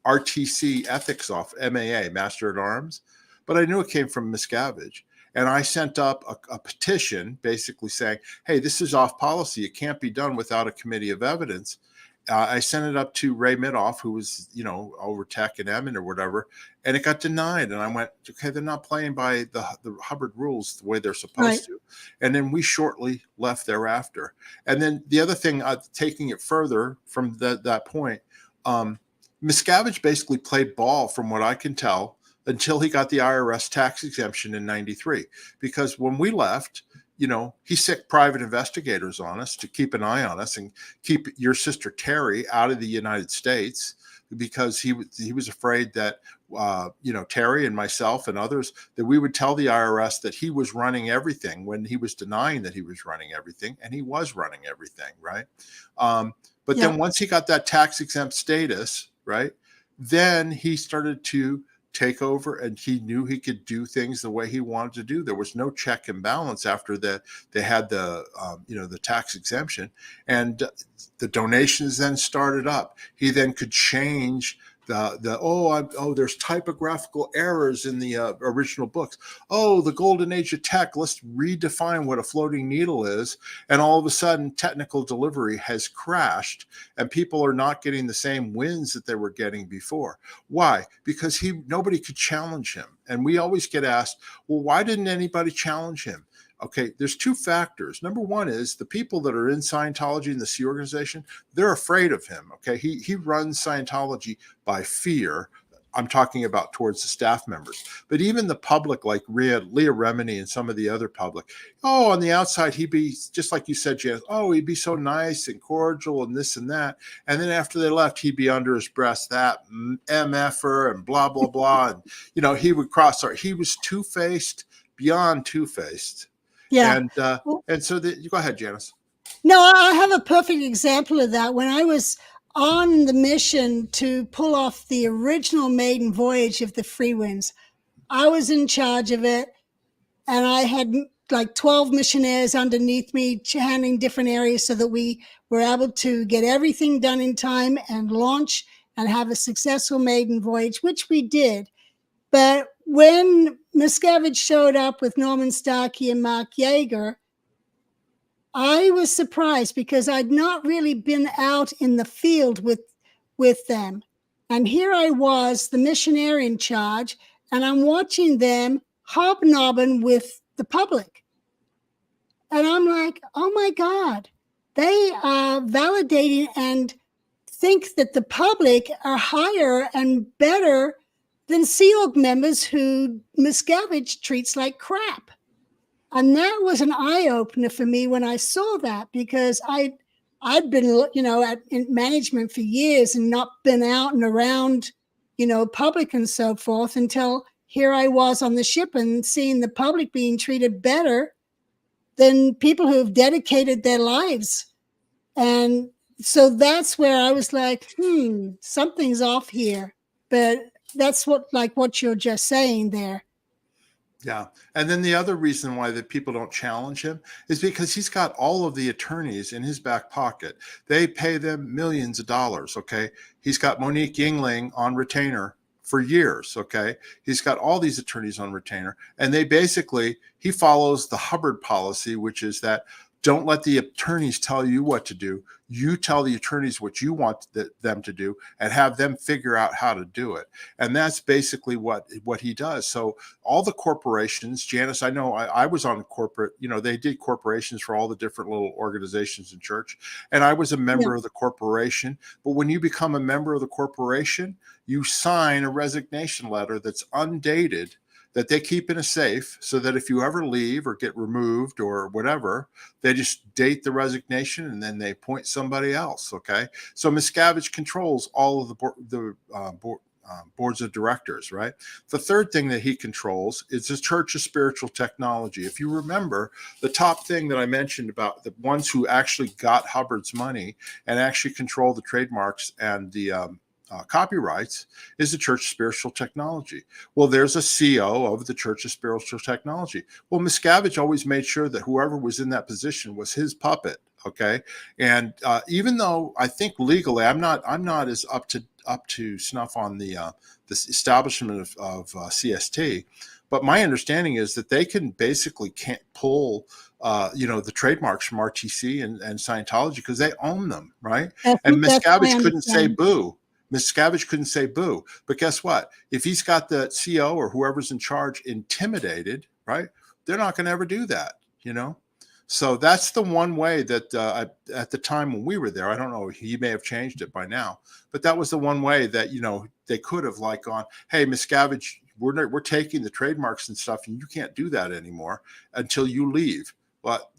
RTC ethics off MAA, Master at Arms, but I knew it came from Miscavige. And I sent up a petition basically saying, hey, this is off policy. It can't be done without a committee of evidence. I sent it up to Ray Midoff, who was, over tech and Emmett or whatever, and it got denied. And I went, okay, they're not playing by the Hubbard rules the way they're supposed to. And then we shortly left thereafter. And then the other thing, taking it further from that point, Miscavige basically played ball, from what I can tell, until he got the IRS tax exemption in '93. Because when we left, he sicked private investigators on us to keep an eye on us and keep your sister Terry out of the United States, because he was afraid that, Terry and myself and others, that we would tell the IRS that he was running everything, when he was denying that he was running everything, and he was running everything, right? But then once he got that tax exempt status, right, then he started to take over, and he knew he could do things the way he wanted to do. There was no check and balance after that. They had the tax exemption, and the donations then started up. He then could change there's typographical errors in the original books. Oh, the golden age of tech. Let's redefine what a floating needle is. And all of a sudden, technical delivery has crashed, and people are not getting the same wins that they were getting before. Why? Because nobody could challenge him. And we always get asked, well, why didn't anybody challenge him? Okay, there's two factors. Number one is the people that are in Scientology and the Sea organization, they're afraid of him. Okay, he runs Scientology by fear. I'm talking about towards the staff members. But even the public, like Leah Remini and some of the other public, on the outside, he'd be, just like you said, Janis, he'd be so nice and cordial and this and that. And then after they left, he'd be under his breath, that MFer and blah, blah, blah. And, he would he was two-faced, beyond two-faced. Yeah. And so you go ahead, Janis. No, I have a perfect example of that. When I was on the mission to pull off the original maiden voyage of the Free Winds, I was in charge of it, and I had like 12 missionaries underneath me handling different areas so that we were able to get everything done in time and launch and have a successful maiden voyage, which we did. But when Miscavige showed up with Norman Starkey and Mark Yeager, I was surprised because I'd not really been out in the field with them. And here I was, the missionary in charge, and I'm watching them hobnobbing with the public. And I'm like, oh my God, they are validating and think that the public are higher and better than Sea Org members who Miscavige treats like crap. And that was an eye-opener for me when I saw that, because I'd been, in management for years and not been out and around, public and so forth, until here I was on the ship and seeing the public being treated better than people who have dedicated their lives. And so that's where I was like, something's off here. But that's what you're just saying there. Yeah. And then the other reason why the people don't challenge him is because he's got all of the attorneys in his back pocket. They pay them millions of dollars. Okay. He's got Monique Yingling on retainer for years. Okay. He's got all these attorneys on retainer, and he follows the Hubbard policy, which is that don't let the attorneys tell you what to do. You tell the attorneys what you want them to do, and have them figure out how to do it. And that's basically what he does. So all the corporations, Janis, I know I was on corporate, they did corporations for all the different little organizations in church. And I was a member of the corporation. But when you become a member of the corporation, you sign a resignation letter that's undated, that they keep in a safe, so that if you ever leave or get removed or whatever, they just date the resignation and then they appoint somebody else. Okay. So Miscavige controls all of the boards of directors, right? The third thing that he controls is the Church of Spiritual Technology. If you remember, the top thing that I mentioned about the ones who actually got Hubbard's money and actually control the trademarks and the copyrights is the Church of Spiritual Technology. Well, there's a CO of the Church of Spiritual Technology. Well, Miscavige always made sure that whoever was in that position was his puppet. Okay, and even though I think legally I'm not as up to snuff on the this establishment of CST, but my understanding is that they can basically can't pull the trademarks from RTC and Scientology because they own them, right? And Miscavige couldn't say boo. Miscavige couldn't say boo. But guess what? If he's got the CO or whoever's in charge intimidated, right? They're not going to ever do that, So that's the one way that at the time when we were there, I don't know, he may have changed it by now, but that was the one way that, they could have like gone, hey, Miscavige, we're taking the trademarks and stuff and you can't do that anymore until you leave. But,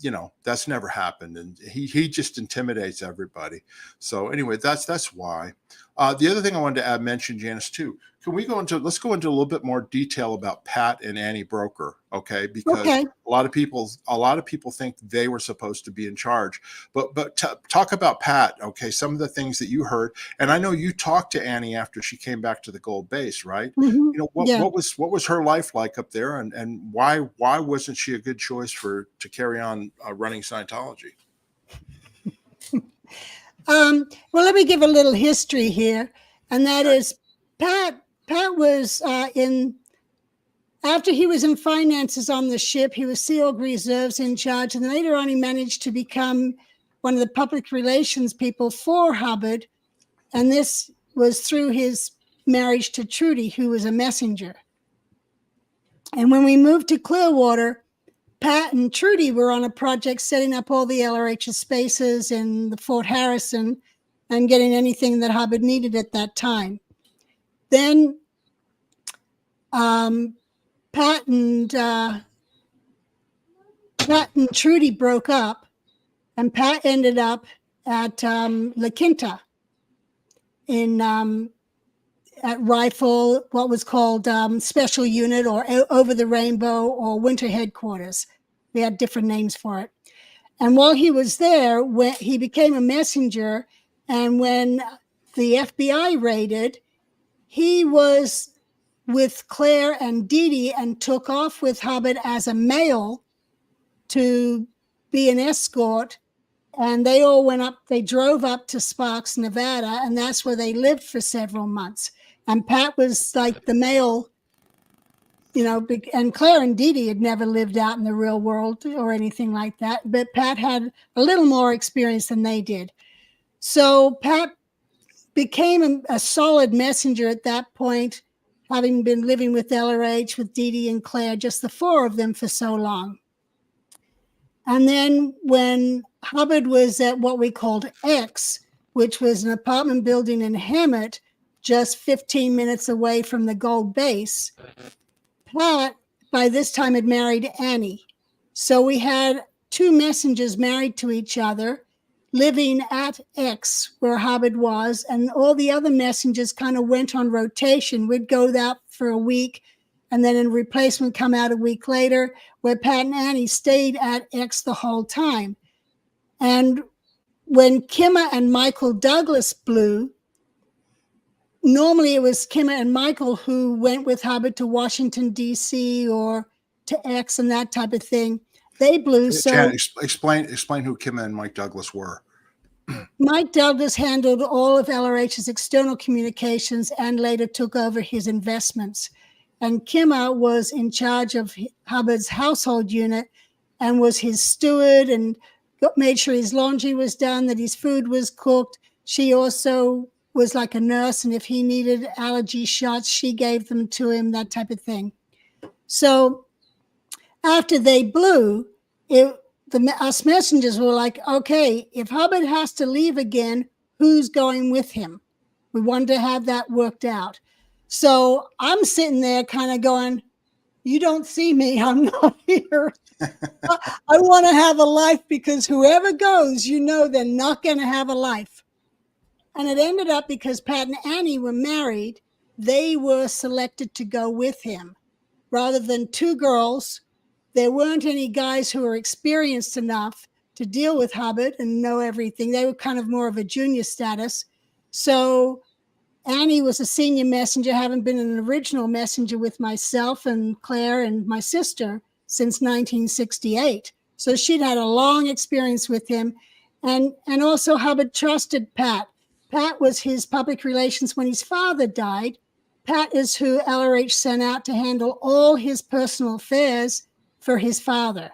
that's never happened. And he just intimidates everybody. So anyway, that's why. The other thing I wanted to mention, Janis, too, let's go into a little bit more detail about Pat and Annie Broker, okay? Because a lot of people think they were supposed to be in charge. But talk about Pat, okay? Some of the things that you heard, and I know you talked to Annie after she came back to the Gold Base, right? Mm-hmm. What was her life like up there, and why wasn't she a good choice to carry on running Scientology? Well, let me give a little history here, and that is Pat was after he was in finances on the ship, he was Sea Org Reserves in charge, and later on he managed to become one of the public relations people for Hubbard, and this was through his marriage to Trudy, who was a messenger. And when we moved to Clearwater, Pat and Trudy were on a project setting up all the LRH's spaces in the Fort Harrison and getting anything that Hubbard needed at that time. Then Pat and Trudy broke up, and Pat ended up at La Quinta at Rifle, what was called Special Unit or Over the Rainbow or Winter Headquarters. We had different names for it. And while he was there, he became a messenger. And when the FBI raided, he was with Claire and Dee Dee and took off with Hubbard as a male to be an escort. And they all they drove up to Sparks, Nevada, and that's where they lived for several months. And Pat was like the male, and Claire and Dee Dee had never lived out in the real world or anything like that. But Pat had a little more experience than they did. So Pat became a solid messenger at that point, having been living with LRH, with Dee Dee and Claire, just the four of them for so long. And then when Hubbard was at what we called X, which was an apartment building in Hemet, just 15 minutes away from the Gold Base, Pat, by this time, had married Annie. So we had two messengers married to each other, living at X, where Hubbard was, and all the other messengers kind of went on rotation. We'd go out for a week, and then in replacement come out a week later, where Pat and Annie stayed at X the whole time. And when Kimmer and Michael Douglas blew, normally it was Kimmer and Michael who went with Hubbard to Washington, D.C. or to X and that type of thing. They blew. So Janet, explain who Kimmer and Mike Douglas were. Mike Douglas handled all of LRH's external communications and later took over his investments. And Kimmer was in charge of Hubbard's household unit and was his steward and made sure his laundry was done, that his food was cooked. She also was like a nurse, and if he needed allergy shots, she gave them to him, that type of thing. So after they blew, us messengers were like, okay, if Hubbard has to leave again, who's going with him? We wanted to have that worked out. So I'm sitting there kind of going, you don't see me, I'm not here. I want to have a life, because whoever goes, they're not going to have a life. And it ended up because Pat and Annie were married, they were selected to go with him. Rather than two girls, there weren't any guys who were experienced enough to deal with Hubbard and know everything. They were kind of more of a junior status. So Annie was a senior messenger, having been an original messenger with myself and Claire and my sister since 1968. So she'd had a long experience with him. And also Hubbard trusted Pat. Pat was his public relations when his father died. Pat is who LRH sent out to handle all his personal affairs for his father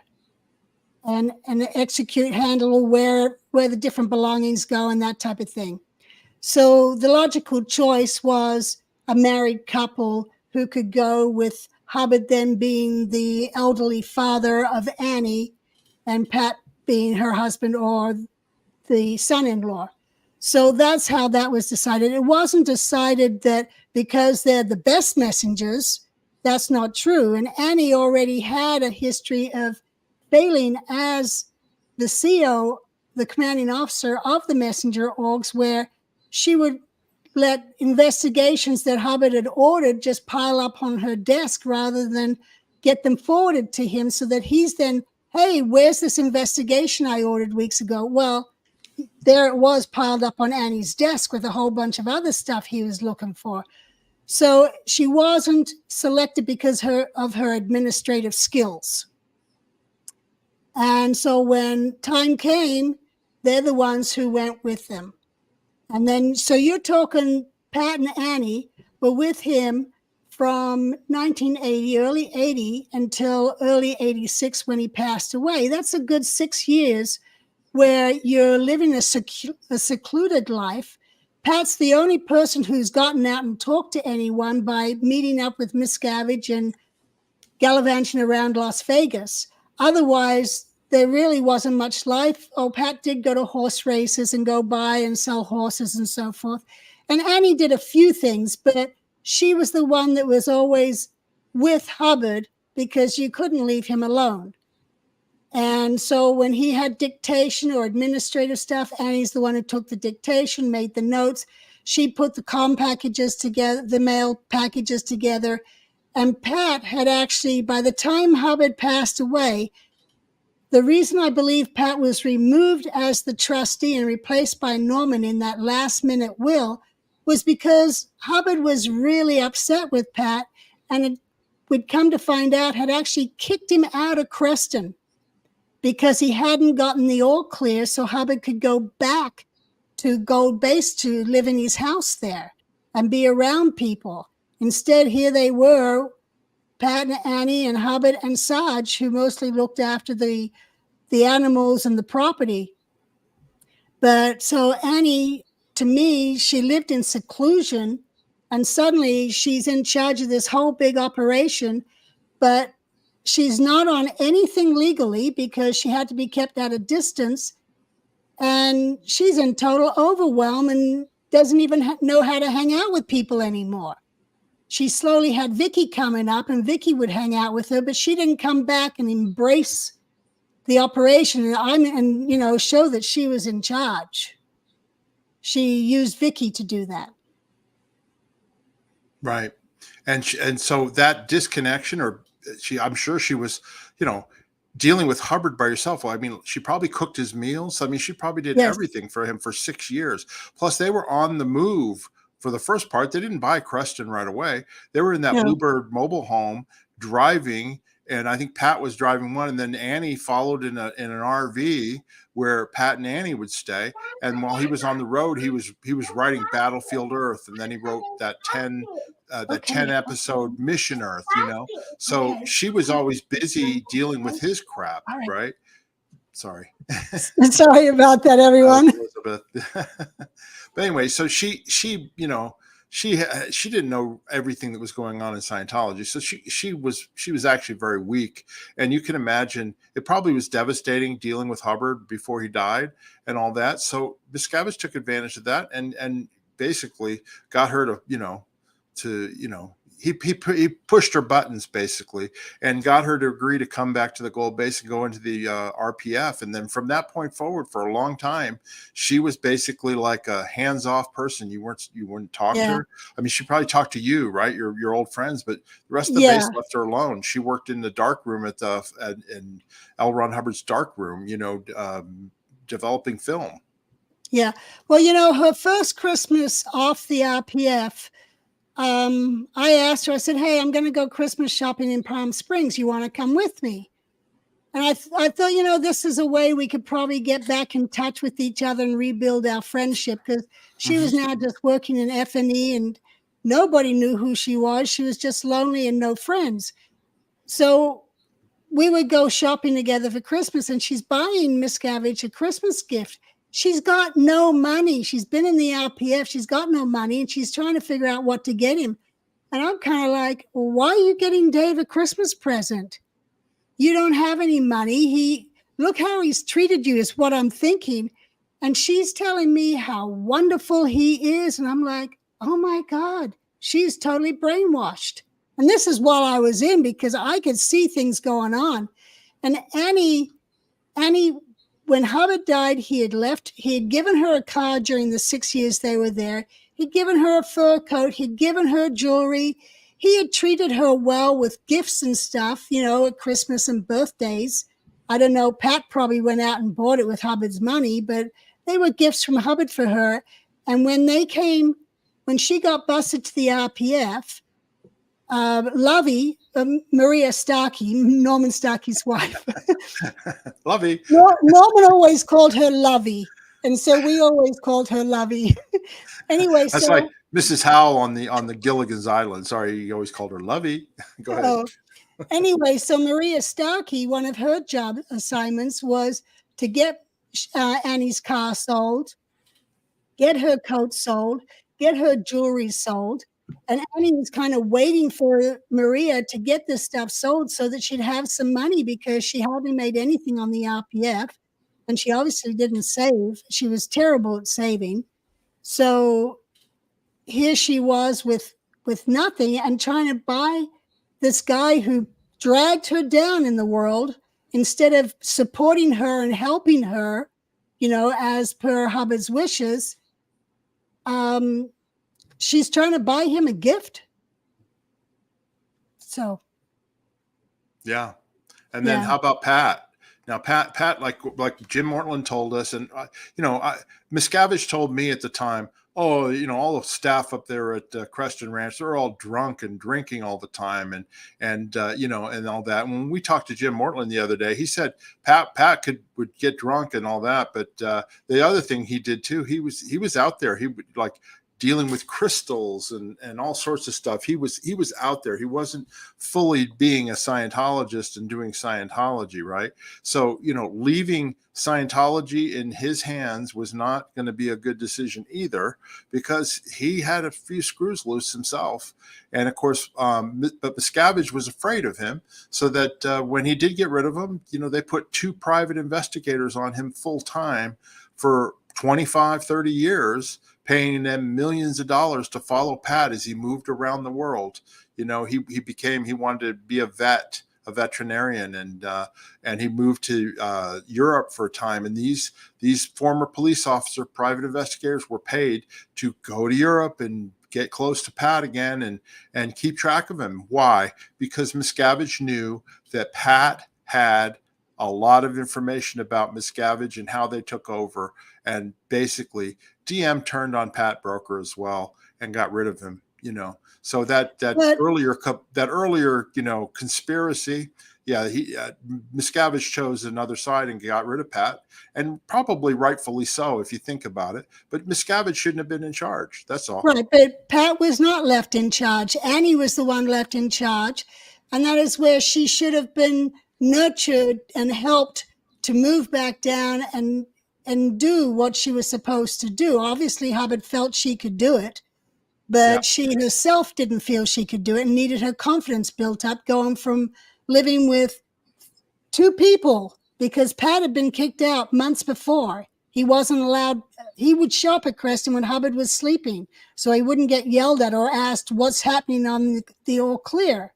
and handle where the different belongings go and that type of thing. So the logical choice was a married couple who could go with Hubbard then being the elderly father of Annie and Pat being her husband or the son-in-law. So that's how that was decided. It wasn't decided that because they're the best messengers, that's not true. And Annie already had a history of failing as the CO, the commanding officer of the messenger orgs, where she would let investigations that Hubbard had ordered just pile up on her desk rather than get them forwarded to him so that he's then, hey, where's this investigation I ordered weeks ago? Well, there it was piled up on Annie's desk with a whole bunch of other stuff he was looking for. So she wasn't selected because of her administrative skills. And so when time came, they're the ones who went with them. And then, so you're talking Pat and Annie were with him from 1980, early 80 until early 86 when he passed away. That's a good 6 years where you're living a secluded life. Pat's the only person who's gotten out and talked to anyone by meeting up with Miscavige and gallivanting around Las Vegas. Otherwise, there really wasn't much life. Oh, Pat did go to horse races and go buy and sell horses and so forth. And Annie did a few things, but she was the one that was always with Hubbard because you couldn't leave him alone. And so when he had dictation or administrative stuff, Annie's the one who took the dictation, made the notes. She put the comm packages together, the mail packages together. And Pat had actually, by the time Hubbard passed away, the reason I believe Pat was removed as the trustee and replaced by Norman in that last-minute will was because Hubbard was really upset with Pat and would come to find out had actually kicked him out of Creston because he hadn't gotten the all clear so Hubbard could go back to Gold Base to live in his house there and be around people. Instead, here they were, Pat and Annie and Hubbard and Sarge, who mostly looked after the animals and the property. But so Annie, to me, she lived in seclusion and suddenly she's in charge of this whole big operation, but she's not on anything legally because she had to be kept at a distance. And she's in total overwhelm and doesn't even know how to hang out with people anymore. She slowly had Vicky coming up and Vicky would hang out with her, but she didn't come back and embrace the operation and show that she was in charge. She used Vicky to do that. Right. And so that disconnection, I'm sure she was, dealing with Hubbard by herself. Well, I mean, she probably cooked his meals. I mean, she probably did everything for him for 6 years. Plus they were on the move for the first part. They didn't buy Creston right away. They were in that Bluebird mobile home driving, and I think Pat was driving one, and then Annie followed in an RV where Pat and Annie would stay. And while he was on the road, he was writing Battlefield Earth, and then he wrote that 10 episode Mission Earth, So she was always busy dealing with his crap, right? Sorry. Sorry about that, everyone. But anyway, so she didn't know everything that was going on in Scientology. So she was actually very weak. And you can imagine it probably was devastating dealing with Hubbard before he died and all that. So Miscavige took advantage of that and basically got her to he pushed her buttons basically and got her to agree to come back to the gold base and go into the RPF. And then from that point forward, for a long time, she was basically like a hands-off person. You wouldn't talk to her. I mean, she probably talked to you, right? Your old friends, but the rest of the base left her alone. She worked in the dark room in L. Ron Hubbard's dark room, developing film. Yeah. Well, her first Christmas off the RPF, I asked her, I said, hey, I'm going to go Christmas shopping in Palm Springs. You want to come with me? And I thought, this is a way we could probably get back in touch with each other and rebuild our friendship, because she was now just working in F&E and nobody knew who she was. She was just lonely and no friends. So we would go shopping together for Christmas, and she's buying Miscavige a Christmas gift. She's got no money. She's been in the RPF. She's got no money, and she's trying to figure out what to get him. And I'm kind of like, well, why are you getting Dave a Christmas present? You don't have any money. Look how he's treated you is what I'm thinking. And she's telling me how wonderful he is. And I'm like, oh my God, she's totally brainwashed. And this is while I was in, because I could see things going on. And Annie, when Hubbard died, he had given her a car during the 6 years they were there. He'd given her a fur coat. He'd given her jewelry. He had treated her well with gifts and stuff, at Christmas and birthdays. I don't know, Pat probably went out and bought it with Hubbard's money, but they were gifts from Hubbard for her. And when she got busted to the RPF, Lovey, Maria Starkey, Norman Starkey's wife. Lovey. Norman always called her Lovey. And so we always called her Lovey. Anyway, that's like Mrs. Howell on the Gilligan's Island. Sorry, you always called her Lovey. Go ahead. Anyway, so Maria Starkey, one of her job assignments was to get Annie's car sold, get her coat sold, get her jewelry sold. And Annie was kind of waiting for Maria to get this stuff sold so that she'd have some money, because she hardly made anything on the RPF. And she obviously didn't save. She was terrible at saving. So here she was with nothing and trying to buy this guy who dragged her down in the world instead of supporting her and helping her, as per Hubbard's wishes. She's trying to buy him a gift. So. Yeah. And then how about Pat? Now, Pat, like Jim Mortland told us, and Miscavige told me at the time, all the staff up there at Creston Ranch, they're all drunk and drinking all the time, and all that. And when we talked to Jim Mortland the other day, he said Pat would get drunk and all that, but the other thing he did too, he was out there. He would dealing with crystals and all sorts of stuff. He was out there. He wasn't fully being a Scientologist and doing Scientology, right? So, leaving Scientology in his hands was not going to be a good decision either, because he had a few screws loose himself. And of course, but Miscavige was afraid of him, so that when he did get rid of him, they put 2 private investigators on him full time for 25, 30 years, paying them millions of dollars to follow Pat as he moved around the world. He wanted to be a veterinarian, and he moved to Europe for a time. And these former police officer, private investigators, were paid to go to Europe and get close to Pat again and keep track of him. Why? Because Miscavige knew that Pat had a lot of information about Miscavige and how they took over. And basically, DM turned on Pat Broker as well and got rid of him. So that earlier conspiracy. Yeah, Miscavige chose another side and got rid of Pat, and probably rightfully so if you think about it. But Miscavige shouldn't have been in charge. That's all. Right, but Pat was not left in charge. Annie was the one left in charge, and that is where she should have been nurtured and helped to move back down and do what she was supposed to do. Obviously, Hubbard felt she could do it, but she herself didn't feel she could do it and needed her confidence built up, going from living with 2 people, because Pat had been kicked out months before. He wasn't allowed. He would show up at Creston when Hubbard was sleeping, so he wouldn't get yelled at or asked what's happening on the all clear.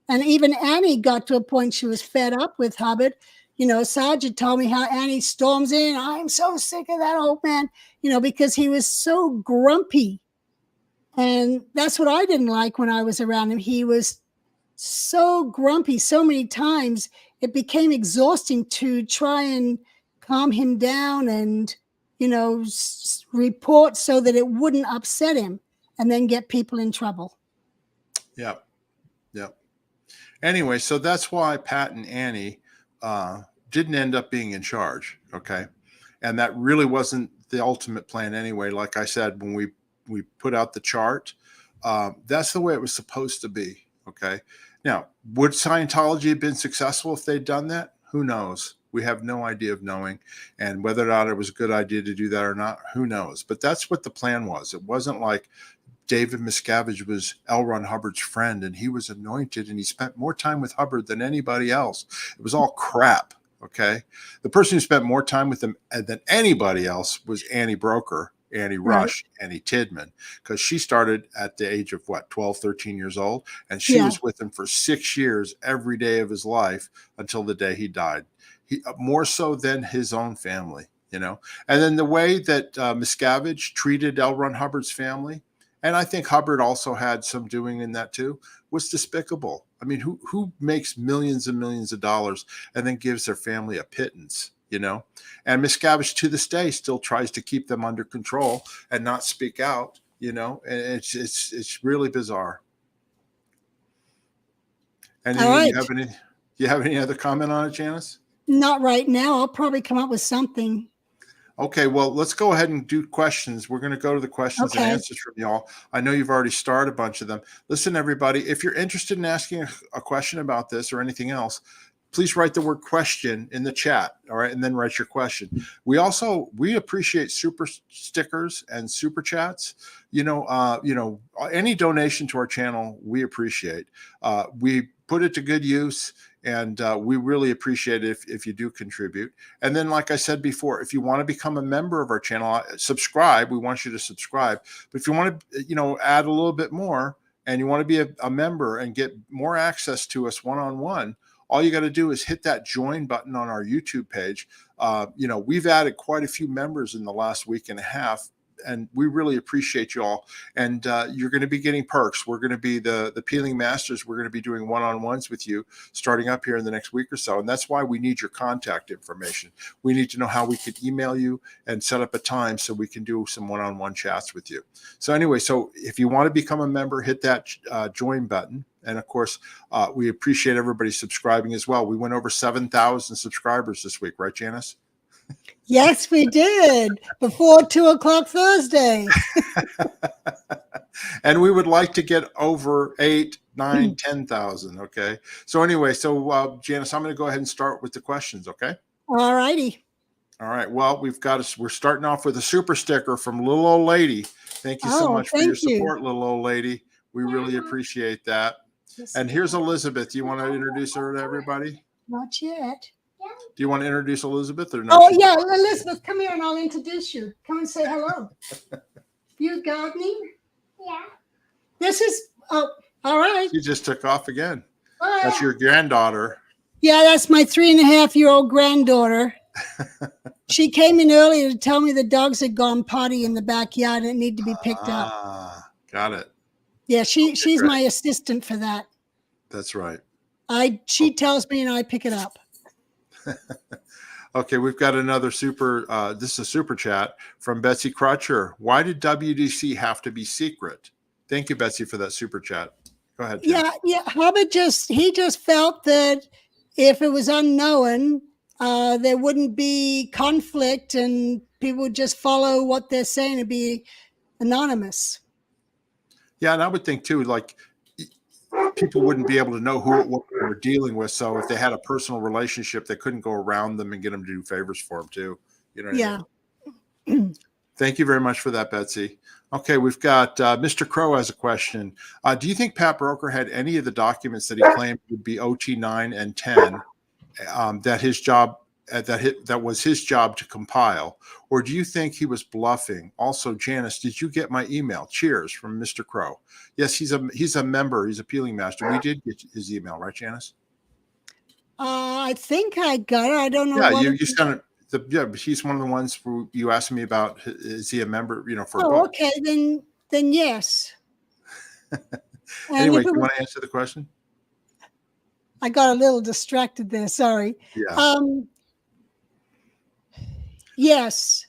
And even Annie got to a point she was fed up with Hubbard. You know, Sergeant told me how Annie storms in. I'm so sick of that old man, you know, because he was so grumpy. And that's what I didn't like when I was around him. He was so grumpy so many times. It became exhausting to try and calm him down and, you know, report so that it wouldn't upset him and then get people in trouble. Yeah. Yeah. Anyway, so that's why Pat and Annie didn't end up being in charge. Okay. And that really wasn't the ultimate plan anyway. Like I said, when we put out the chart, that's the way it was supposed to be. Okay. Now, would Scientology have been successful if they'd done that? Who knows? We have no idea of knowing. And whether or not it was a good idea to do that or not, who knows? But that's what the plan was. It wasn't like David Miscavige was L. Ron Hubbard's friend and he was anointed and he spent more time with Hubbard than anybody else. It was all crap. Okay. The person who spent more time with him than anybody else was Annie Broker, Annie Rush, Annie Tidman, because she started at the age of 12, 13 years old. And she was with him for 6 years, every day of his life until the day he died. He more so than his own family, you know. And then the way that Miscavige treated L. Ron Hubbard's family, and I think Hubbard also had some doing in that too, was despicable. I mean, who makes millions and millions of dollars and then gives their family a pittance, you know? And Miscavige to this day still tries to keep them under control and not speak out, you know? And it's really bizarre. And you have any other comment on it, Janis? Not right now. I'll probably come up with something. Okay, well, let's go ahead and do questions. We're going to go to the questions and answers from y'all. I know you've already started a bunch of them. Listen, everybody, if you're interested in asking a question about this or anything else, please write the word question in the chat, all right, and then write your question. We appreciate super stickers and super chats. You know, any donation to our channel, we appreciate. We put it to good use. And we really appreciate it if you do contribute. And then, like I said before, if you want to become a member of our channel, subscribe. We want you to subscribe. But if you want to, add a little bit more and you want to be a member and get more access to us one-on-one, all you got to do is hit that join button on our YouTube page. We've added quite a few members in the last week and a half. And we really appreciate you all. And you're going to be getting perks. We're going to be the Peeling Masters. We're going to be doing one-on-ones with you starting up here in the next week or so. And that's why we need your contact information. We need to know how we could email you and set up a time so we can do some one-on-one chats with you. So anyway, so if you want to become a member, hit that join button. And of course, we appreciate everybody subscribing as well. We went over 7,000 subscribers this week, right, Janis? Yes, we did, before 2:00 Thursday. And we would like to get over 8, 9, 10,000. Okay. So anyway, Janis, I'm going to go ahead and start with the questions. Okay. All righty. All right. Well, we're starting off with a super sticker from Little Old Lady. Thank you so much for your support, Little Old Lady. We really appreciate that. And here's Elizabeth. You want to introduce her to everybody? Not yet. Do you want to introduce Elizabeth or no? Oh, yeah. Elizabeth, come here and I'll introduce you. Come and say hello. You gardening? Yeah. This is, all right. She just took off again. Bye. That's your granddaughter. Yeah, that's my 3.5-year-old granddaughter. She came in earlier to tell me the dogs had gone potty in the backyard and it needed to be picked up. Got it. Yeah, she's my assistant for that. That's right. She tells me and I pick it up. Okay, we've got another this is a super chat from Betsy Crutcher. Why did WDC have to be secret? Thank you, Betsy, for that super chat. Go ahead. Jen. Yeah. Hubbard he just felt that if it was unknown, there wouldn't be conflict and people would just follow what they're saying and be anonymous. Yeah, and I would think too, like people wouldn't be able to know what they were dealing with. So if they had a personal relationship, they couldn't go around them and get them to do favors for them too. You know. Yeah. I mean? Thank you very much for that, Betsy. Okay, we've got Mr. Crow has a question. Do you think Pat Broker had any of the documents that he claimed would be OT 9 and 10 that his job that was his job to compile, or do you think he was bluffing? Also, Janis, did you get my email? Cheers from Mr. Crow. Yes, he's a member. He's a peeling master. We did get his email, right, Janis? I think I got it. I don't know Yeah, what. you sent it. Yeah, he's one of the ones who you asked me about. Is he a member? For a Oh, book? okay, then yes. And Anyway, if do it you was, want to answer the question? I got a little distracted there. Sorry. Yeah. Yes.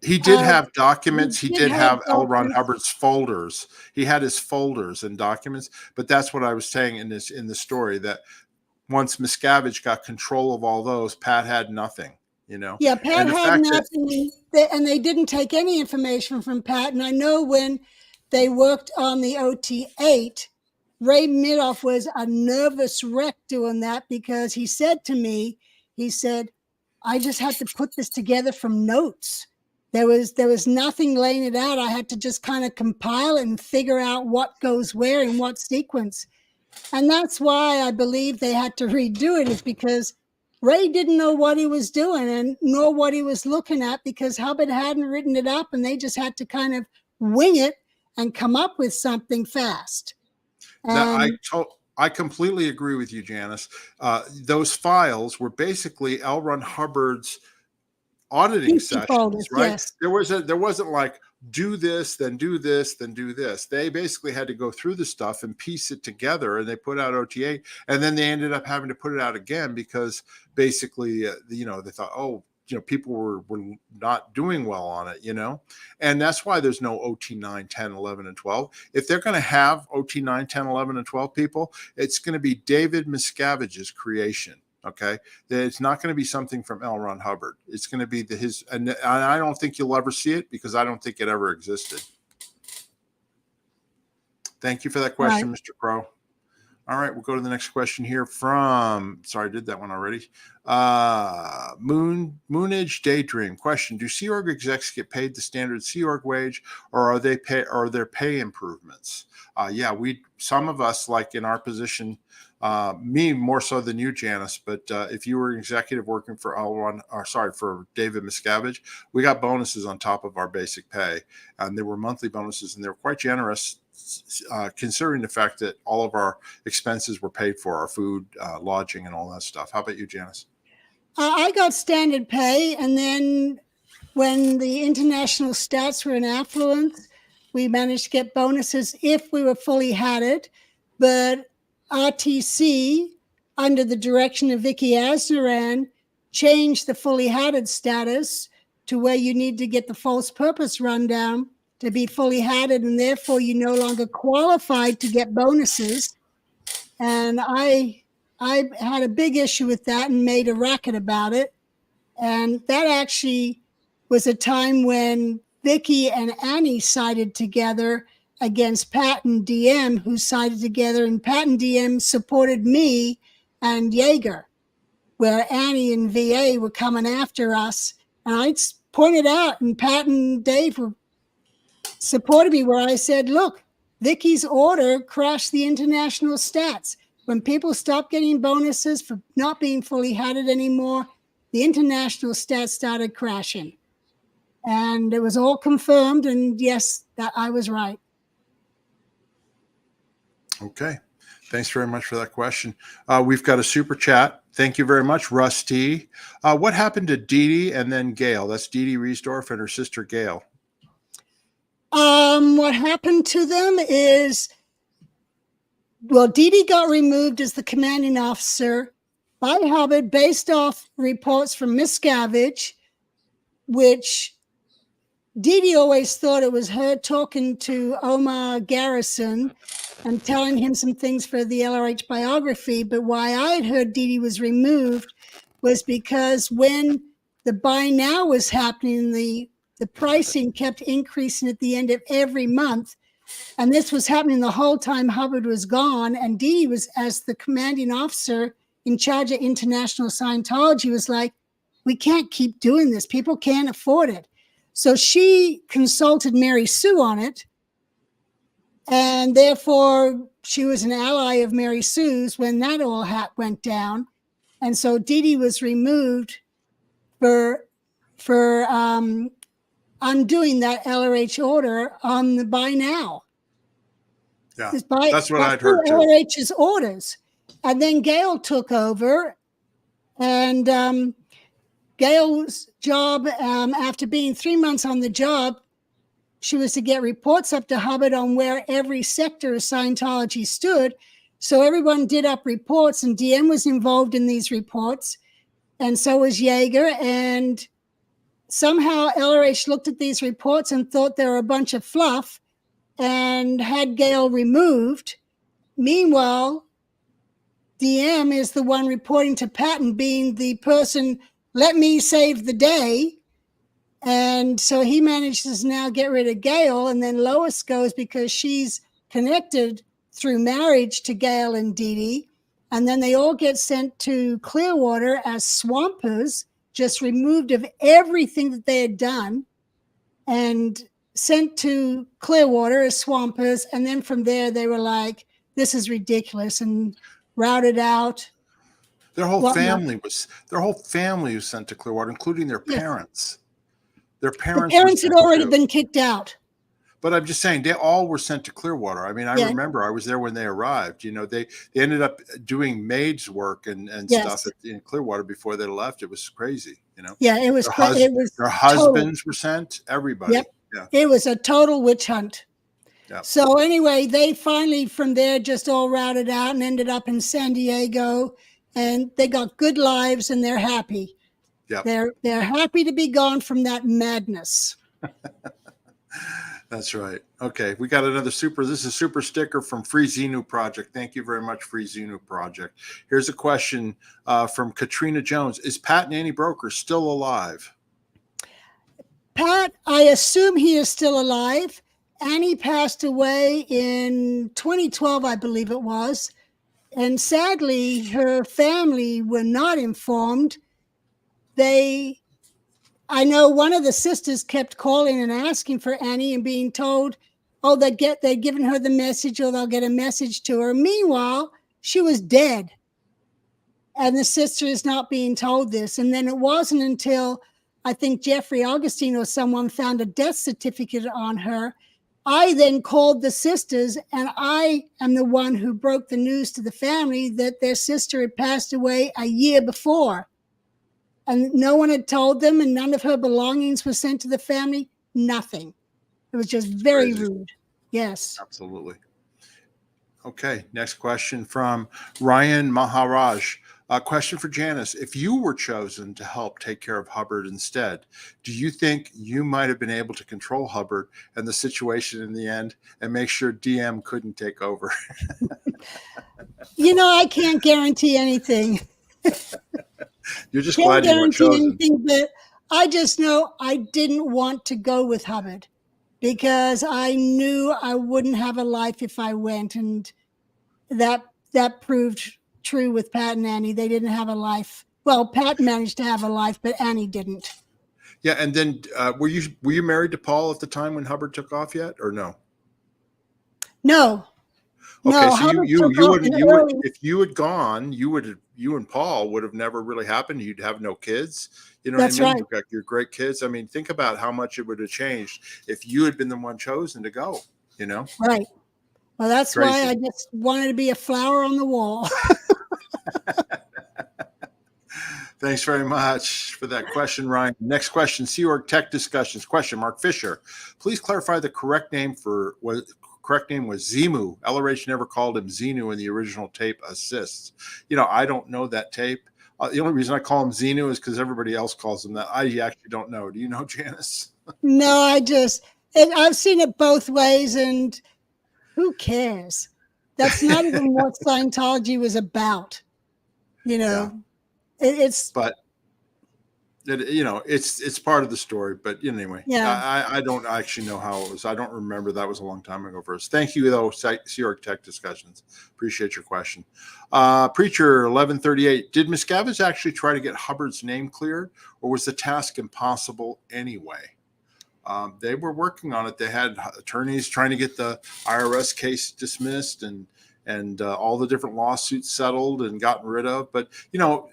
He did have He documents. He did did have have L. Ron documents. Hubbard's folders. He had his folders and documents. But that's what I was saying in the story, that once Miscavige got control of all those, Pat had nothing. Yeah, Pat And the had fact that nothing, and they didn't take any information from Pat. And I know when they worked on the OT8, Ray Midoff was a nervous wreck doing that, because he said to me, he said, I just had to put this together from notes. There was nothing laying it out. I had to just kind of compile it and figure out what goes where in what sequence. And that's why I believe they had to redo it, is because Ray didn't know what he was doing and nor what he was looking at, because Hubbard hadn't written it up, and they just had to kind of wing it and come up with something fast. And I completely agree with you, Janis. Those files were basically L. Ron Hubbard's auditing sessions, folders, right? yes. There wasn't like, do this, then do this, then do this. They basically had to go through the stuff and piece it together, and they put out OTA, and then they ended up having to put it out again because basically, they thought, oh, people were not doing well on it, and that's why there's no OT 9, 10, 11, and 12. If they're going to have OT 9, 10, 11, and 12 people, it's going to be David Miscavige's creation. Okay, it's not going to be something from L. Ron Hubbard. It's going to be his, and I don't think you'll ever see it, because I don't think it ever existed. Thank you for that question, Mr. Crow. All right, we'll go to the next question here from, sorry, I did that one already. Moonage Daydream question: do Sea Org execs get paid the standard Sea Org wage, or are there pay improvements? Yeah, some of us, like in our position, me more so than you, Janis, but if you were an executive working for for David Miscavige, we got bonuses on top of our basic pay, and there were monthly bonuses, and they were quite generous, considering the fact that all of our expenses were paid for, our food, lodging, and all that stuff. How about you, Janis? I got standard pay, and then when the international stats were in affluence, we managed to get bonuses if we were fully hatted. But RTC, under the direction of Vicky Asnaran, changed the fully hatted status to where you need to get the false purpose rundown to be fully hatted, and therefore you no longer qualified to get bonuses. And I had a big issue with that and made a racket about it. And that actually was a time when Vicky and Annie sided together against Pat and DM, who sided together, and Pat and DM supported me and Yeager, where Annie and VA were coming after us. And I pointed out, and Pat and Dave were supported me, where I said, look, Vicky's order crashed the international stats. When people stopped getting bonuses for not being fully hatted anymore, the international stats started crashing. And it was all confirmed, and yes, that I was right. Okay. Thanks very much for that question. We've got a super chat. Thank you very much, Rusty. What happened to Dee Dee and then Gail? That's Dee Dee Riesdorf and her sister Gail. What happened to them is, well, Dee Dee got removed as the commanding officer by Hubbard based off reports from Miscavige, which Dee Dee always thought it was her talking to Omar Garrison and telling him some things for the LRH biography. But why I had heard Dee Dee was removed was because when the buy now was happening, the pricing kept increasing at the end of every month. And this was happening the whole time Hubbard was gone. And Dee Dee was, as the commanding officer in charge of international Scientology, was like, we can't keep doing this. People can't afford it. So she consulted Mary Sue on it. And therefore, she was an ally of Mary Sue's when that all went down. And so Dee Dee was removed for undoing that LRH order on the buy now. Yeah, that's what I'd heard too. LRH's orders, and then Gail took over, and Gail's job, after being 3 months on the job, she was to get reports up to Hubbard on where every sector of Scientology stood. So everyone did up reports, and DM was involved in these reports, and so was Yeager. And somehow LRH looked at these reports and thought they were a bunch of fluff and had Gail removed. Meanwhile, DM is the one reporting to Patton, being the person, let me save the day. And so he manages to now get rid of Gail, and then Lois goes because she's connected through marriage to Gail and Dee Dee. And then they all get sent to Clearwater as swampers, just removed of everything that they had done, and sent to Clearwater as swampers. And then from there, they were like, this is ridiculous, and routed out. Their whole family was sent to Clearwater, including their parents. Their parents had already been kicked out. But I'm just saying, they all were sent to Clearwater. I mean, I remember I was there when they arrived. You know, they ended up doing maids work and stuff in Clearwater before they left. It was crazy, you know. Yeah, it was crazy. Their husbands were sent, everybody. Yep. Yeah. It was a total witch hunt. Yep. So anyway, they finally from there just all routed out and ended up in San Diego, and they got good lives and they're happy. Yep. They're happy to be gone from that madness. That's right. Okay, we got another super. This is a super sticker from Free Xenu Project. Thank you very much, Free Xenu Project. Here's a question from Katrina Jones. Is Pat and Annie Broker still alive? Pat, I assume he is still alive. Annie passed away in 2012, I believe it was. And sadly, her family were not informed. I know one of the sisters kept calling and asking for Annie and being told, oh, they'd given her the message, or they'll get a message to her. Meanwhile, she was dead. And the sister is not being told this. And then it wasn't until I think Jeffrey Augustine or someone found a death certificate on her. I then called the sisters, and I am the one who broke the news to the family that their sister had passed away a year before. And no one had told them, and none of her belongings were sent to the family. Nothing. It was just very rude. Yes. Absolutely. Okay. Next question from Ryan Maharaj. A question for Janis. If you were chosen to help take care of Hubbard instead, do you think you might have been able to control Hubbard and the situation in the end and make sure DM couldn't take over? You know, I can't guarantee anything. You're just glad you weren't chosen. But I just know I didn't want to go with Hubbard because I knew I wouldn't have a life if I went, and that proved true with Pat and Annie. They didn't have a life. Well, Pat managed to have a life, but Annie didn't. Yeah, and then were you married to Paul at the time when Hubbard took off yet, or no? No. Okay, no, so you wouldn't. If you had gone, you and Paul would have never really happened. You'd have no kids. You know That's what I mean? right. You've got your great kids. I mean, think about how much it would have changed if you had been the one chosen to go. You know? Right. Well, that's Crazy. why I just wanted to be a flower on the wall. Thanks very much for that question, Ryan. Next question, Sea Org Tech Discussions. Question, Mark Fisher. Please clarify the correct name was Zemu. LRH never called him Xenu in the original tape assists. You know, I don't know that tape. The only reason I call him Xenu is because everybody else calls him that. I actually don't know. Do you know, Janis? No, I've seen it both ways, and who cares? That's not even what Scientology was about. You know, it's part of the story. But anyway, I don't actually know how it was. I don't remember. That was a long time ago for us. Thank you, though, Sea Org Tech Discussions. Appreciate your question. Preacher 1138. Did Miscavige actually try to get Hubbard's name cleared, or was the task impossible anyway? They were working on it. They had attorneys trying to get the IRS case dismissed and all the different lawsuits settled and gotten rid of. But, you know,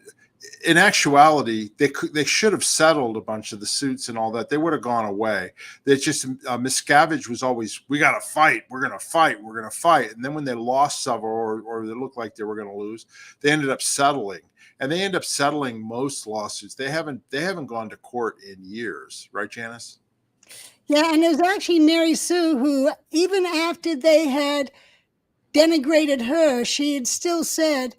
in actuality, they should have settled a bunch of the suits and all that. They would have gone away. They just Miscavige was always, we got to fight. We're going to fight. We're going to fight. And then when they lost several, or they looked like they were going to lose, they ended up settling. And they end up settling most lawsuits. They haven't gone to court in years, right, Janis? Yeah, and it was actually Mary Sue who, even after they had denigrated her, she had still said,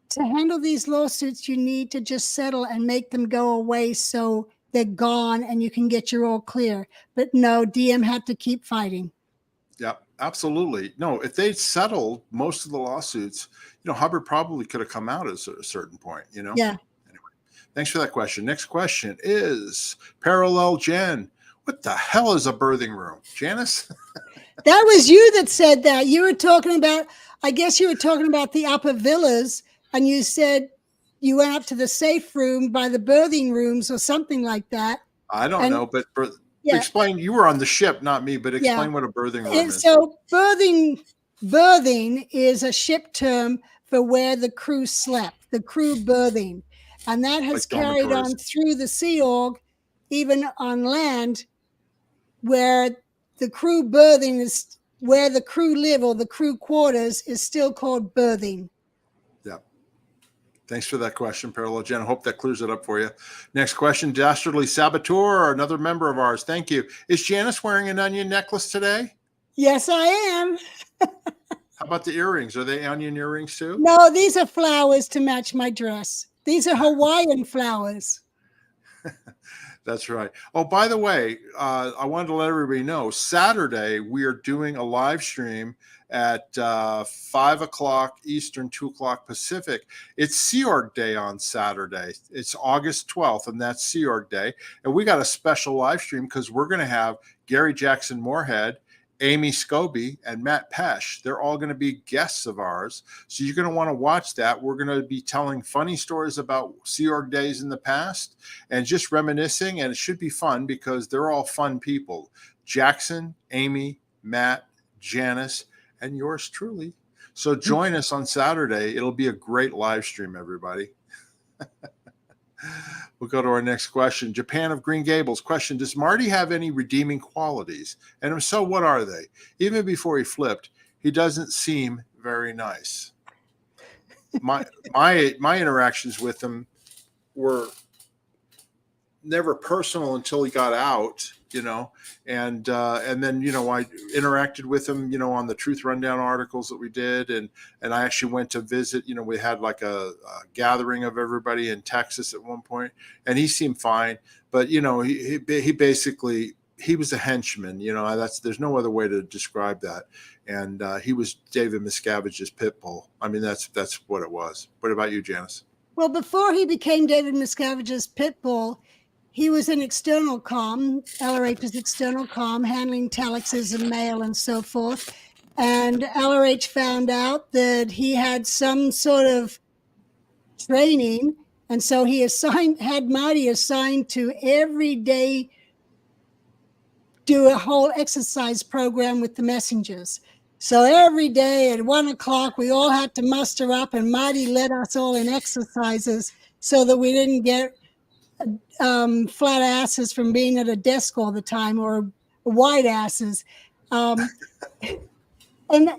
to handle these lawsuits, you need to just settle and make them go away so they're gone and you can get your all clear. But no, DM had to keep fighting. Yeah, absolutely. No, if they'd settled most of the lawsuits, Hubbard probably could have come out at a certain point, Yeah. Anyway, thanks for that question. Next question is Parallel Jen. What the hell is a birthing room? Janis? That was you that said that. You were talking about, I guess you were talking about the upper villas, and you said you went up to the safe room by the birthing rooms or something like that. I don't know, but explain. You were on the ship, not me, but explain what a birthing room is. So birthing is a ship term for where the crew slept, the crew birthing. And that has carried on through the Sea Org, even on land, where the crew birthing is where the crew live, or the crew quarters is still called birthing. Yeah. Thanks for that question, Parallel Jen. I hope that clears it up for you. Next question, Dastardly Saboteur, another member of ours. Thank you. Is Janis wearing an onion necklace today? Yes, I am. How about the earrings? Are they onion earrings too? No, these are flowers to match my dress. These are Hawaiian flowers. That's right. Oh, by the way, I wanted to let everybody know, Saturday, we are doing a live stream at 5 o'clock Eastern, 2 o'clock Pacific. It's Sea Org Day on Saturday. It's August 12th, and that's Sea Org Day. And we got a special live stream because we're going to have Gary Jackson Moorhead, Amy Scobie, and Matt Pesh. They're all going to be guests of ours. So you're going to want to watch that. We're going to be telling funny stories about Sea Org days in the past and just reminiscing. And it should be fun because they're all fun people. Jackson, Amy, Matt, Janis, and yours truly. So join us on Saturday. It'll be a great live stream, everybody. We'll go to our next question. Japan of Green Gables question, does Marty have any redeeming qualities? And if so, what are they? Even before he flipped, he doesn't seem very nice. My interactions with him were never personal until he got out, and then, I interacted with him, on the Truth Rundown articles that we did. And I actually went to visit, we had like a gathering of everybody in Texas at one point, and he seemed fine. But, he basically, he was a henchman, there's no other way to describe that. And he was David Miscavige's pit bull. I mean, that's what it was. What about you, Janis? Well, before he became David Miscavige's pit bull, he was in external comm, LRH's external comm, handling telexes and mail and so forth. And LRH found out that he had some sort of training. And so he had Marty assigned to every day do a whole exercise program with the messengers. So every day at 1 o'clock, we all had to muster up, and Marty led us all in exercises so that we didn't get flat asses from being at a desk all the time, or wide asses. And when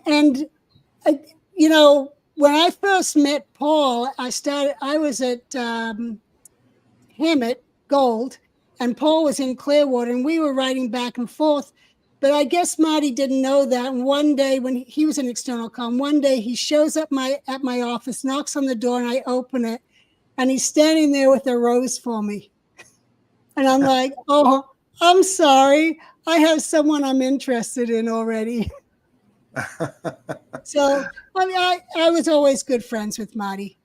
I first met Paul, I was at Hammett Gold, and Paul was in Clearwater, and we were writing back and forth. But I guess Marty didn't know that. And one day when he was in external comm, one day he shows up at my office, knocks on the door, and I open it, and he's standing there with a rose for me. And I'm like, oh, I'm sorry. I have someone I'm interested in already. So, I was always good friends with Marty.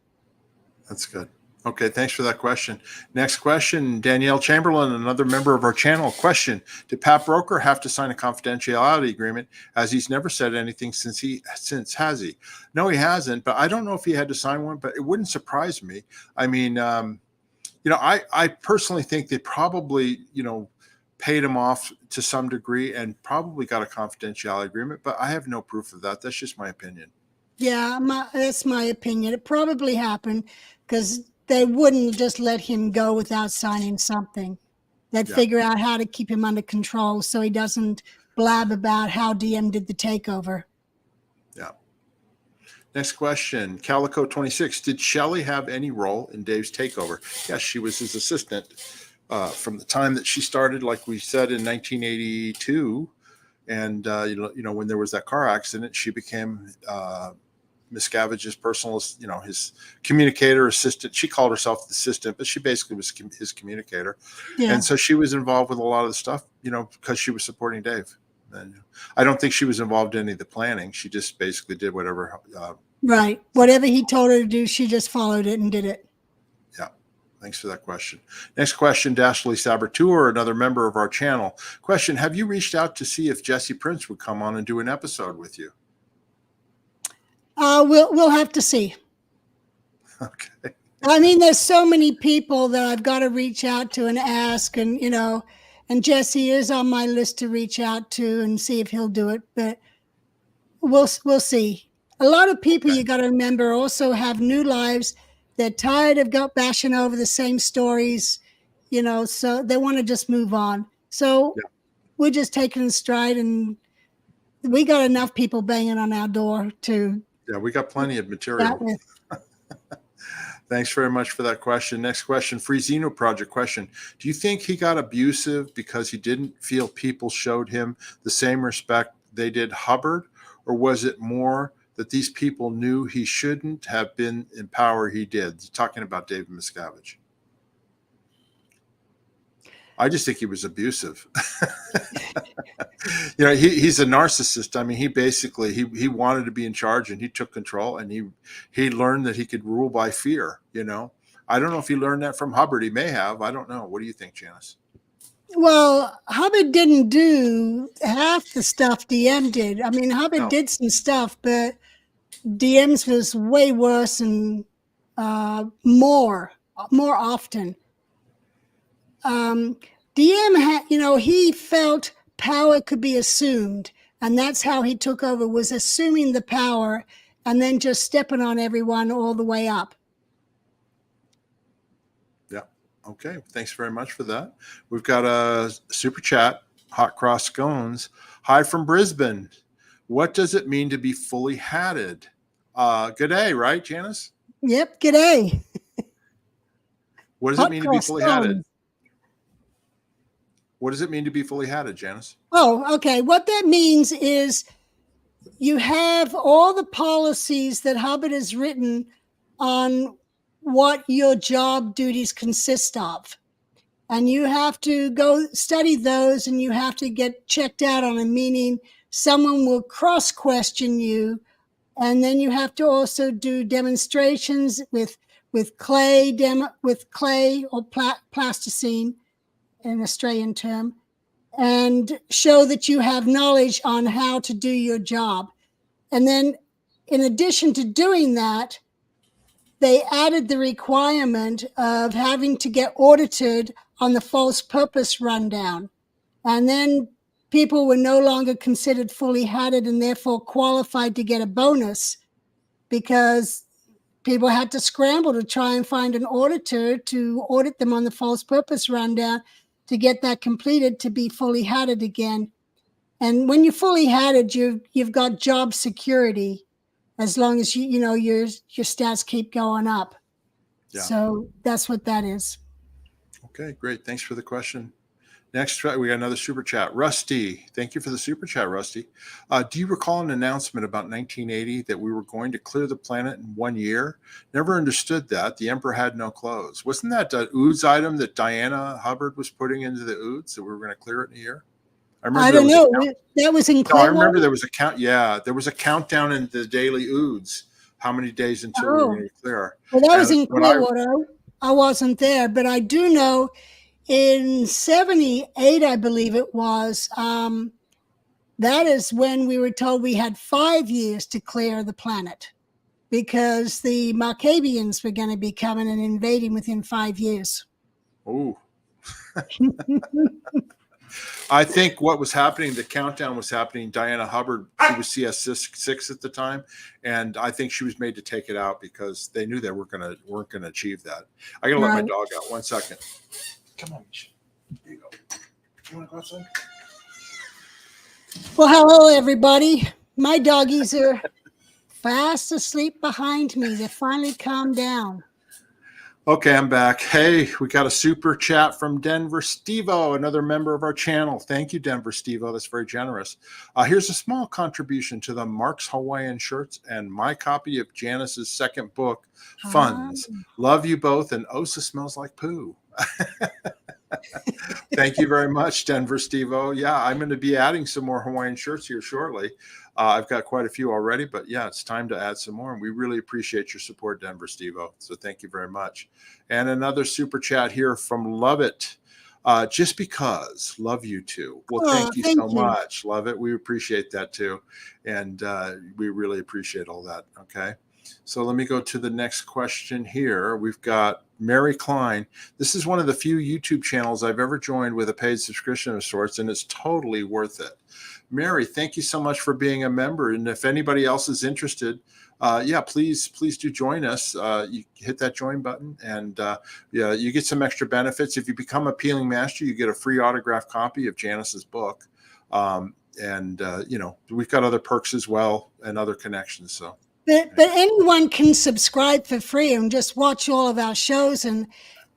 That's good. Okay, thanks for that question. Next question, Danielle Chamberlain, another member of our channel. Question, did Pat Broker have to sign a confidentiality agreement, as he's never said anything since, has he? No, he hasn't, but I don't know if he had to sign one, but it wouldn't surprise me. I mean, I personally think they probably, paid him off to some degree and probably got a confidentiality agreement, but I have no proof of that. That's just my opinion. Yeah, that's my opinion. It probably happened because they wouldn't just let him go without signing something. They'd Yeah. figure out how to keep him under control so he doesn't blab about how DM did the takeover. Yeah. Next question, Calico 26. Did Shelley have any role in Dave's takeover? Yes, she was his assistant from the time that she started, like we said, in 1982. And, when there was that car accident, she became Miscavige's personal, his communicator, assistant. She called herself the assistant, but she basically was his communicator. Yeah. And so she was involved with a lot of the stuff, because she was supporting Dave. And I don't think she was involved in any of the planning. She just basically did whatever. Right. Whatever he told her to do, she just followed it and did it. Yeah. Thanks for that question. Next question, Dashley Sabertour, another member of our channel. Question, have you reached out to see if Jesse Prince would come on and do an episode with you? We'll have to see. Okay. I mean, there's so many people that I've got to reach out to and ask, and and Jesse is on my list to reach out to and see if he'll do it. But we'll see. A lot of people, you got to remember, also have new lives. They're tired of bashing over the same stories, so they want to just move on. So we're just taking it in stride, and we got enough people banging on our door to. Yeah, we got plenty of material. Thanks very much for that question. Next question, Free Xeno Project question. Do you think he got abusive because he didn't feel people showed him the same respect they did Hubbard? Or was it more that these people knew he shouldn't have been in power he did? You're talking about David Miscavige. I just think he was abusive. He's a narcissist. I mean, he basically, he wanted to be in charge, and he took control, and he learned that he could rule by fear. I don't know if he learned that from Hubbard. He may have. I don't know. What do you think, Janis? Well, Hubbard didn't do half the stuff DM did. I mean, Hubbard did some stuff, but DM's was way worse and more often. DM had, he felt power could be assumed, and that's how he took over, was assuming the power and then just stepping on everyone all the way up. Yeah. Okay. Thanks very much for that. We've got a super chat, Hot Cross Scones. Hi from Brisbane. What does it mean to be fully hatted? Good day, right, Janis? Yep. G'day. What does it mean to be fully hatted? What does it mean to be fully hatted, Janis? Oh, okay. What that means is you have all the policies that Hubbard has written on what your job duties consist of. And you have to go study those, and you have to get checked out on a meaning. Someone will cross-question you, and then you have to also do demonstrations with clay or plasticine, an Australian term, and show that you have knowledge on how to do your job. And then in addition to doing that, they added the requirement of having to get audited on the false purpose rundown. And then people were no longer considered fully hatted and therefore qualified to get a bonus, because people had to scramble to try and find an auditor to audit them on the false purpose rundown to get that completed to be fully hatted again. And when you're fully hatted, you've got job security, as long as your stats keep going up. Yeah. So that's what that is. Okay, great. Thanks for the question. Next, we got another super chat. Rusty, thank you for the super chat, Rusty. Do you recall an announcement about 1980 that we were going to clear the planet in 1 year? Never understood that. The emperor had no clothes. Wasn't that the OODS item that Diana Hubbard was putting into the OODS, that we were going to clear it in a year? I don't know. That was in Clearwater? No, I remember there was a count. Yeah, there was a countdown in the daily OODS. How many days until we were going to clear? Well, that was in Clearwater. I wasn't there, but I do know in 78, I believe it was, that is when we were told we had 5 years to clear the planet, because the Markavians were going to be coming and invading within 5 years. Oh. I think what was happening, the countdown was happening. Diana Hubbard, she was CS6 at the time, and I think she was made to take it out because they knew they weren't gonna achieve that. I gotta let my dog out. 1 second. Come on, Misha. Here you go. You want to go outside? Well, hello, everybody. My doggies are fast asleep behind me. They finally calmed down. Okay, I'm back. Hey, we got a super chat from Denver Stevo, another member of our channel. Thank you, Denver Stevo. That's very generous. Here's a small contribution to the Mark's Hawaiian shirts and my copy of Janis's second book, Funds. Love you both, and Osa smells like poo. Thank you very much, Denver Stevo. Yeah, I'm going to be adding some more Hawaiian shirts here shortly. I've got quite a few already, but yeah, it's time to add some more. And we really appreciate your support, Denver Stevo. So thank you very much. And another super chat here from Love It. Just because. Love you too. Well, thank you so much. Love it. We appreciate that too. And we really appreciate all that. Okay. So let me go to the next question here. We've got Mary Klein. This is one of the few YouTube channels I've ever joined with a paid subscription of sorts, and it's totally worth it. Mary, thank you so much for being a member. And if anybody else is interested, yeah, please do join us. You hit that join button, and yeah, you get some extra benefits. If you become a peeling master, you get a free autographed copy of Janis's book. And you know, we've got other perks as well and other connections. So. But anyone can subscribe for free and just watch all of our shows and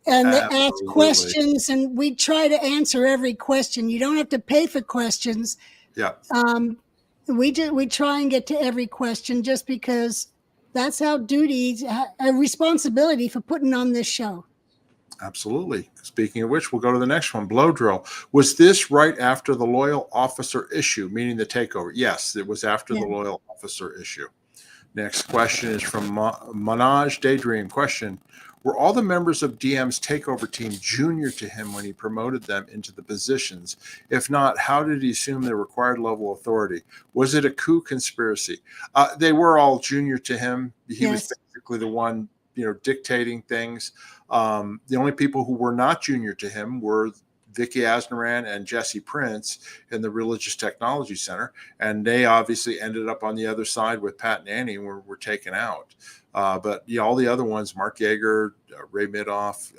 ask questions, and we try to answer every question. You don't have to pay for questions. Yeah. We try and get to every question just because that's our duty, a responsibility for putting on this show. Absolutely. Speaking of which, we'll go to the next one. Blow drill. Was this right after the loyal officer issue, meaning the takeover? Yes, it was after the loyal officer issue. Next question is from Manaj Daydream. Question: were all the members of DM's takeover team junior to him when he promoted them into the positions? If not, how did he assume the required level of authority? Was it a coup conspiracy? They were all junior to him. He was basically the one, you know, dictating things. The only people who were not junior to him were Vicky Asnaran and Jesse Prince in the Religious Technology Center. And they obviously ended up on the other side with Pat and Annie and were taken out. But yeah, all the other ones, Mark Yeager, Ray Midoff,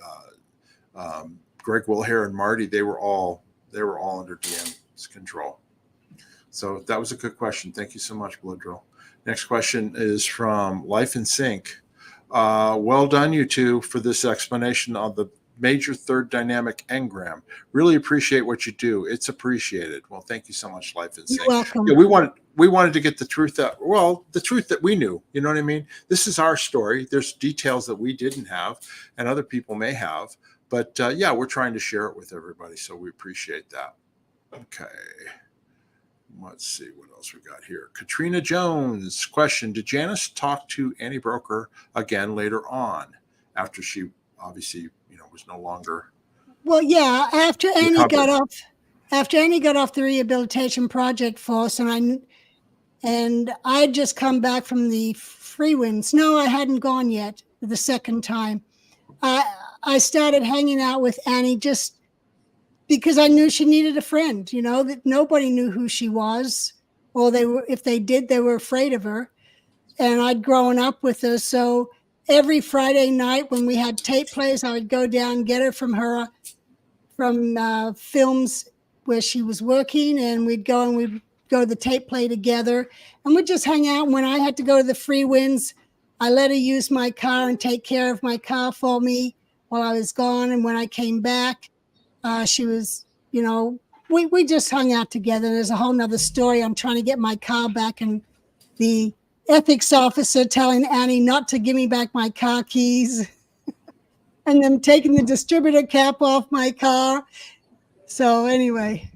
Greg Wilhair, and Marty, they were all under DM's control. So that was a good question. Thank you so much, Blood Drill. Next question is from Life in Sync. Well done, you two, for this explanation on the major third dynamic engram. Really appreciate what you do. It's appreciated. Well, thank you so much, Life in Sync. You're welcome. Yeah, we wanted to get the truth out. Well, the truth that we knew. You know what I mean? This is our story. There's details that we didn't have, and other people may have. But yeah, we're trying to share it with everybody, so we appreciate that. Okay. Let's see what else we got here. Katrina Jones question: did Janis talk to Annie Broker again later on after she obviously, you know, was no longer? Well, yeah, after Annie got off the rehabilitation project force, and I'd just come back from the free wins. No, I hadn't gone yet the second time. I started hanging out with Annie just because I knew she needed a friend, you know, that nobody knew who she was, or if they did, they were afraid of her. And I'd grown up with her. So every Friday night when we had tape plays, I would go down and get her from films where she was working, and we'd go to the tape play together, and we'd just hang out. And when I had to go to the free wins, I let her use my car and take care of my car for me while I was gone. And when I came back, she was, you know, we just hung out together. There's a whole nother story. I'm trying to get my car back, and the ethics officer telling Annie not to give me back my car keys and them taking the distributor cap off my car. So anyway.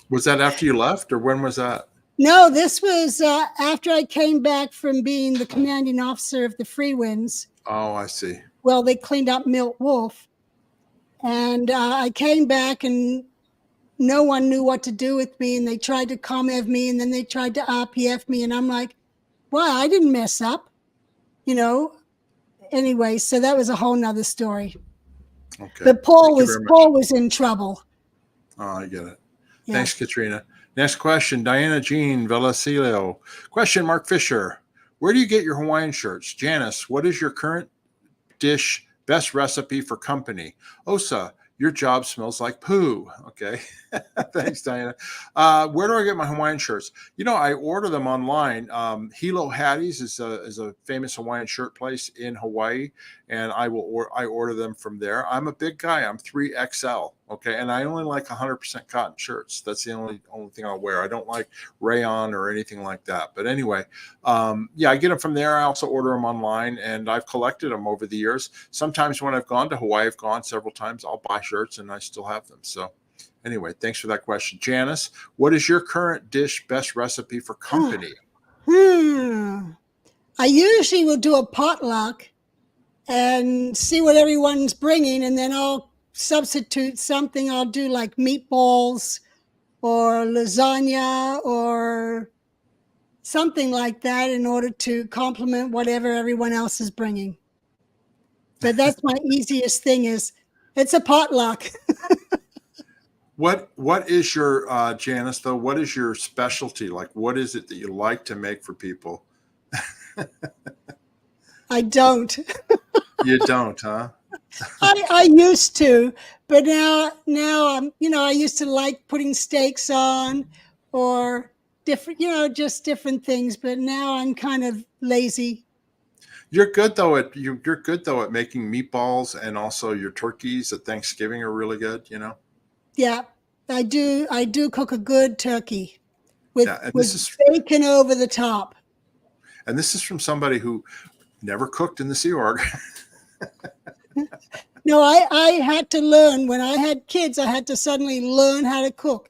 Was that after you left, or when was that? No, this was after I came back from being the commanding officer of the Free Winds. Oh, I see. Well, they cleaned up Milt Wolf. And I came back, and no one knew what to do with me. And they tried to ComEv me, and then they tried to RPF me. And I'm like, wow, I didn't mess up, you know. Anyway, so that was a whole nother story. Okay. But Paul was in trouble. Oh, I get it. Yeah. Thanks, Katrina. Next question, Diana Jean Velasilo. Question, Mark Fisher. Where do you get your Hawaiian shirts? Janis, what is your current dish best recipe for company? Osa, your job smells like poo. Okay. Thanks, Diana. Where do I get my Hawaiian shirts? I order them online. Hilo Hattie's is a famous Hawaiian shirt place in Hawaii, and I order them from there. I'm a big guy. I'm 3XL. Okay, and I only like 100% cotton shirts. That's the only thing I'll wear. I don't like rayon or anything like that. But anyway, I get them from there. I also order them online, and I've collected them over the years. Sometimes when I've gone to Hawaii, I've gone several times, I'll buy shirts and I still have them. So anyway, thanks for that question. Janis, what is your current dish best recipe for company? I usually will do a potluck and see what everyone's bringing, and then I'll substitute something. I'll do like meatballs or lasagna or something like that in order to complement whatever everyone else is bringing. But that's my easiest thing is it's a potluck. What is your Janis though? What is your specialty? Like, what is it that you like to make for people? I don't. You don't, huh? I used to, but now I used to like putting steaks on or different, just different things. But now I'm kind of lazy. You're good though at making meatballs, and also your turkeys at Thanksgiving are really good. Yeah, I do cook a good turkey with bacon over the top. And this is from somebody who never cooked in the Sea Org. No, I had to learn. When I had kids, I had to suddenly learn how to cook.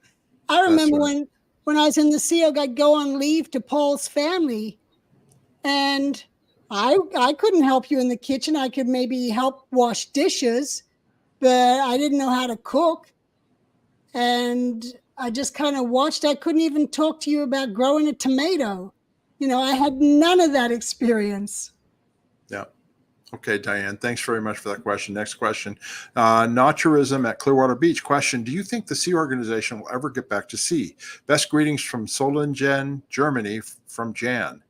I remember when I was in the Sea Org, I'd go on leave to Paul's family, and I couldn't help you in the kitchen. I could maybe help wash dishes, but I didn't know how to cook. And I just kind of watched. I couldn't even talk to you about growing a tomato. I had none of that experience. Yeah. Okay, Diane, thanks very much for that question. Next question. Naturism at Clearwater Beach. Question, do you think the Sea Organization will ever get back to sea? Best greetings from Solingen, Germany, from Jan.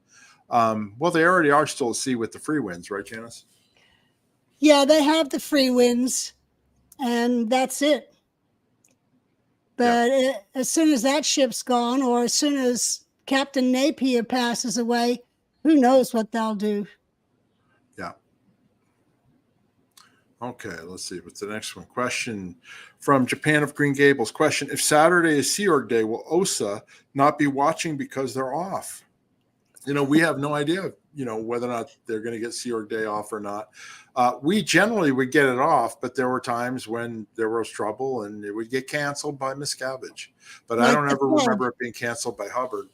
Well, they already are still at sea with the free winds, right, Janis? Yeah, they have the free winds, and that's it. But as soon as that ship's gone, or as soon as Captain Napier passes away, who knows what they'll do. Yeah. Okay, let's see. What's the next one? Question from Japan of Green Gables. Question, if Saturday is Sea Org Day, will OSA not be watching because they're off? We have no idea, whether or not they're going to get Sea Org Day off or not. We generally would get it off, but there were times when there was trouble and it would get canceled by Miscavige. But I don't ever remember it being canceled by Hubbard.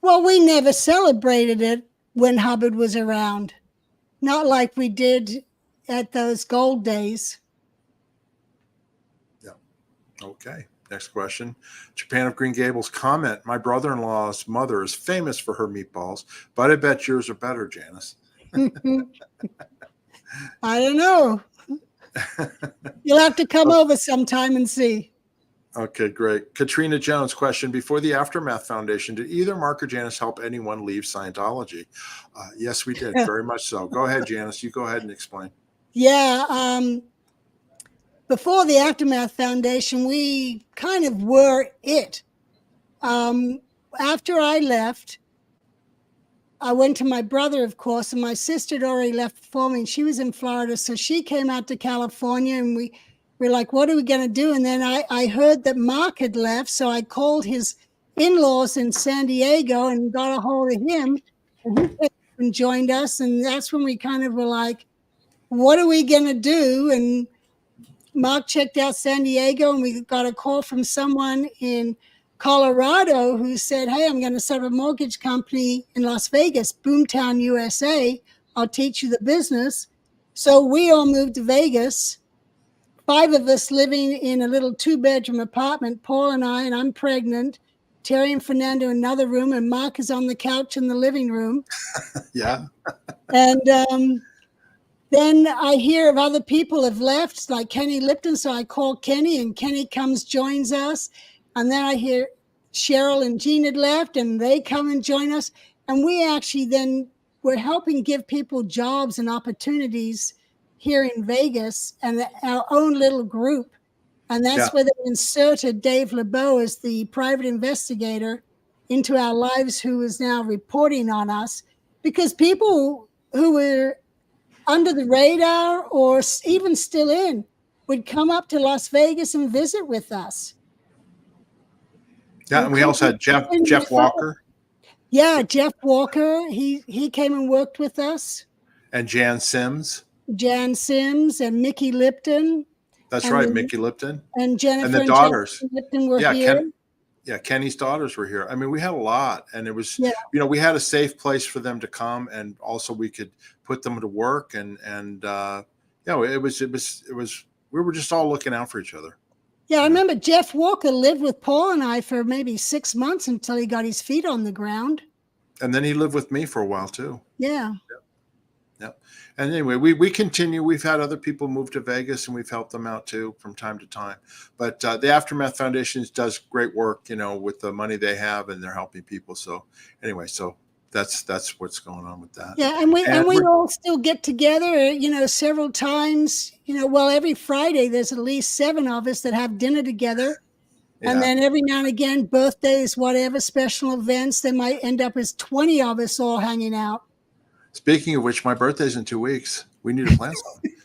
Well, we never celebrated it when Hubbard was around. Not like we did at those gold days. Yeah. Okay. Next question. Japan of Green Gables comment. My brother-in-law's mother is famous for her meatballs, but I bet yours are better, Janis. I don't know. You'll have to come over sometime and see. Okay, great. Katrina Jones question. Before the Aftermath Foundation, did either Mark or Janis help anyone leave Scientology? Yes, we did. Very much so. Go ahead, Janis. You go ahead and explain. Yeah. Before the Aftermath Foundation, we kind of were it. After I left, I went to my brother, of course, and my sister had already left before me, and she was in Florida. So she came out to California, and we were like, what are we going to do? And then I heard that Mark had left, so I called his in-laws in San Diego and got a hold of him, and he came and joined us. And that's when we kind of were like, what are we going to do? And Mark checked out San Diego, and we got a call from someone in Colorado who said, hey, I'm going to start a mortgage company in Las Vegas, Boomtown, USA. I'll teach you the business. So we all moved to Vegas, 5 of us living in a little 2-bedroom apartment, Paul and I, and I'm pregnant, Terry and Fernando in another room, and Mark is on the couch in the living room. Yeah. And then I hear of other people have left, like Kenny Lipton. So I call Kenny, and Kenny comes, joins us. And then I hear Cheryl and Jean had left, and they come and join us. And we actually then we're helping give people jobs and opportunities here in Vegas and our own little group. And that's where they inserted Dave LeBeau as the private investigator into our lives, who is now reporting on us, because people who were under the radar or even still in would come up to Las Vegas and visit with us. Yeah, and we also had Jeff Walker. Yeah, Jeff Walker. He came and worked with us. And Jan Sims. And Mickey Lipton. That's right, Mickey Lipton. And Jennifer and the daughters. Lipton were here. Kenny's daughters were here. I mean, we had a lot, and it was, we had a safe place for them to come, and also we could put them to work, and it was. We were just all looking out for each other. Yeah, I remember Jeff Walker lived with Paul and I for maybe 6 months until he got his feet on the ground. And then he lived with me for a while too. Yeah. And anyway, we continue. We've had other people move to Vegas, and we've helped them out too from time to time. But the Aftermath Foundation does great work, with the money they have, and they're helping people. So anyway, that's what's going on with that. Yeah, and we all still get together, several times. Every Friday there's at least 7 of us that have dinner together. Yeah. And then every now and again, birthdays, whatever, special events, there might end up as 20 of us all hanging out. Speaking of which, my birthday's in 2 weeks. We need to plan something.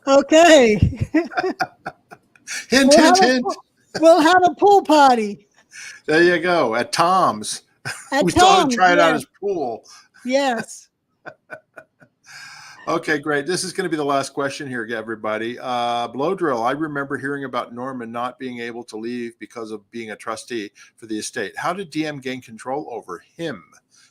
Okay. Hint. We'll have a pool party. There you go. At Tom's. We still have to try it out as pool. Yes. Okay, great. This is going to be the last question here, everybody. Blow drill. I remember hearing about Norman not being able to leave because of being a trustee for the estate. How did DM gain control over him?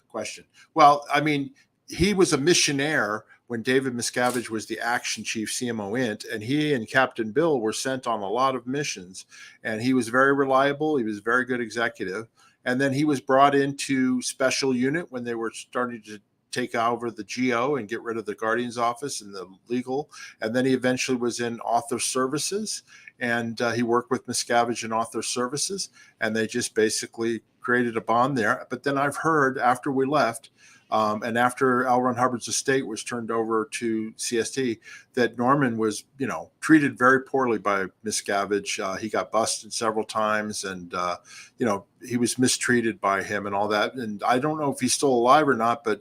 Question. Well, I mean, he was a missionaire when David Miscavige was the action chief CMO int, and he and Captain Bill were sent on a lot of missions, and he was very reliable. He was a very good executive. And then he was brought into special unit when they were starting to take over the GO and get rid of the Guardian's office and the legal. And then he eventually was in author services, and he worked with Miscavige in author services, and they just basically created a bond there. But then I've heard after we left, and after L. Ron Hubbard's estate was turned over to CST, that Norman was, treated very poorly by Miscavige. He got busted several times, and, he was mistreated by him and all that. And I don't know if he's still alive or not, but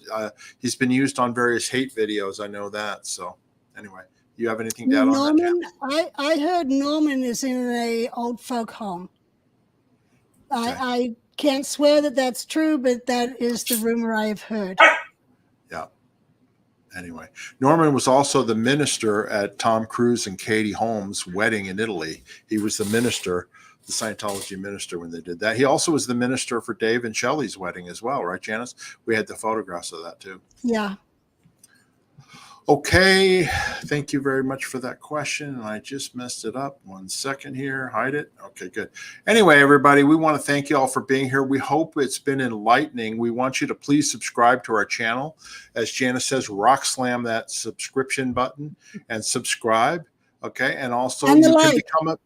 he's been used on various hate videos. I know that. So anyway, you have anything to add on that? I heard Norman is in a old folk home. Okay. I can't swear that that's true, but that is the rumor I have heard. Yeah. Anyway, Norman was also the minister at Tom Cruise and Katie Holmes' wedding in Italy. He was the minister, the Scientology minister, when they did that. He also was the minister for Dave and Shelley's wedding as well, right, Janis? We had the photographs of that too. Yeah. Okay, thank you very much for that question. And I just messed it up. 1 second here, hide it. Okay, good. Anyway, everybody, we want to thank you all for being here. We hope it's been enlightening. We want you to please subscribe to our channel. As Janis says, rock slam that subscription button and subscribe. Okay, and also you can become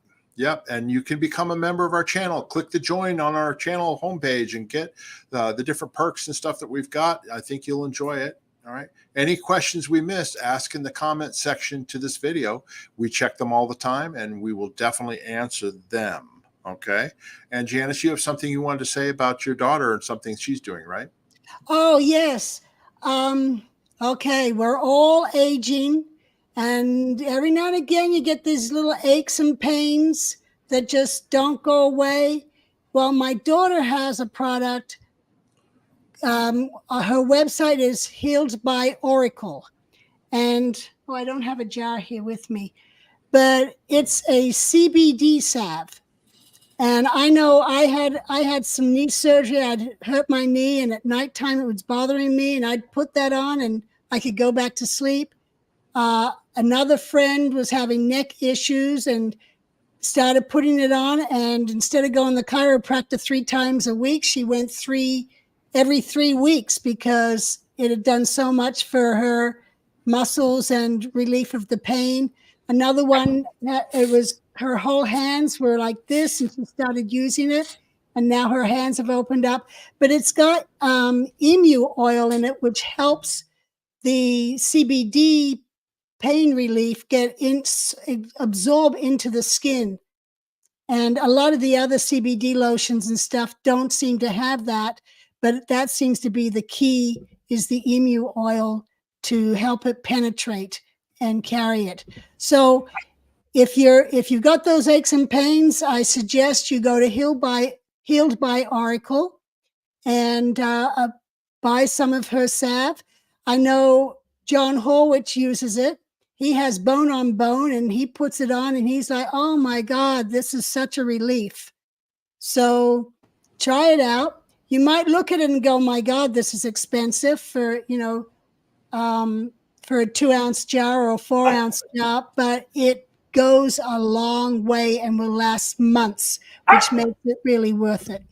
you can become a member of our channel. Click the join on our channel homepage and get the different perks and stuff that we've got. I think you'll enjoy it. All right. Any questions we missed, ask in the comment section to this video. We check them all the time, and we will definitely answer them. Okay. And Janis, you have something you wanted to say about your daughter and something she's doing, right? Oh, yes. Okay. We're all aging, and every now and again you get these little aches and pains that just don't go away. Well, my daughter has a product. Her website is Healed by Oracle, and I don't have a jar here with me, but it's a CBD salve. And I know I had some knee surgery. I'd hurt my knee, and at nighttime it was bothering me, and I'd put that on and I could go back to sleep. Another friend was having neck issues and started putting it on, and instead of going to the chiropractor 3 times a week, she went every 3 weeks because it had done so much for her muscles and relief of the pain. Another one, it was her whole hands were like this, and she started using it, and now her hands have opened up. But it's got emu oil in it, which helps the CBD pain relief absorb into the skin. And a lot of the other CBD lotions and stuff don't seem to have that, but that seems to be the key, is the emu oil to help it penetrate and carry it. So if you've got those aches and pains, I suggest you go to Healed by Oracle and buy some of her salve. I know John Horwich uses it. He has Bone on Bone, and he puts it on, and he's like, oh my God, this is such a relief. So try it out. You might look at it and go, my God, this is expensive for a 2-ounce jar or a 4-ounce jar, but it goes a long way and will last months, which makes it really worth it.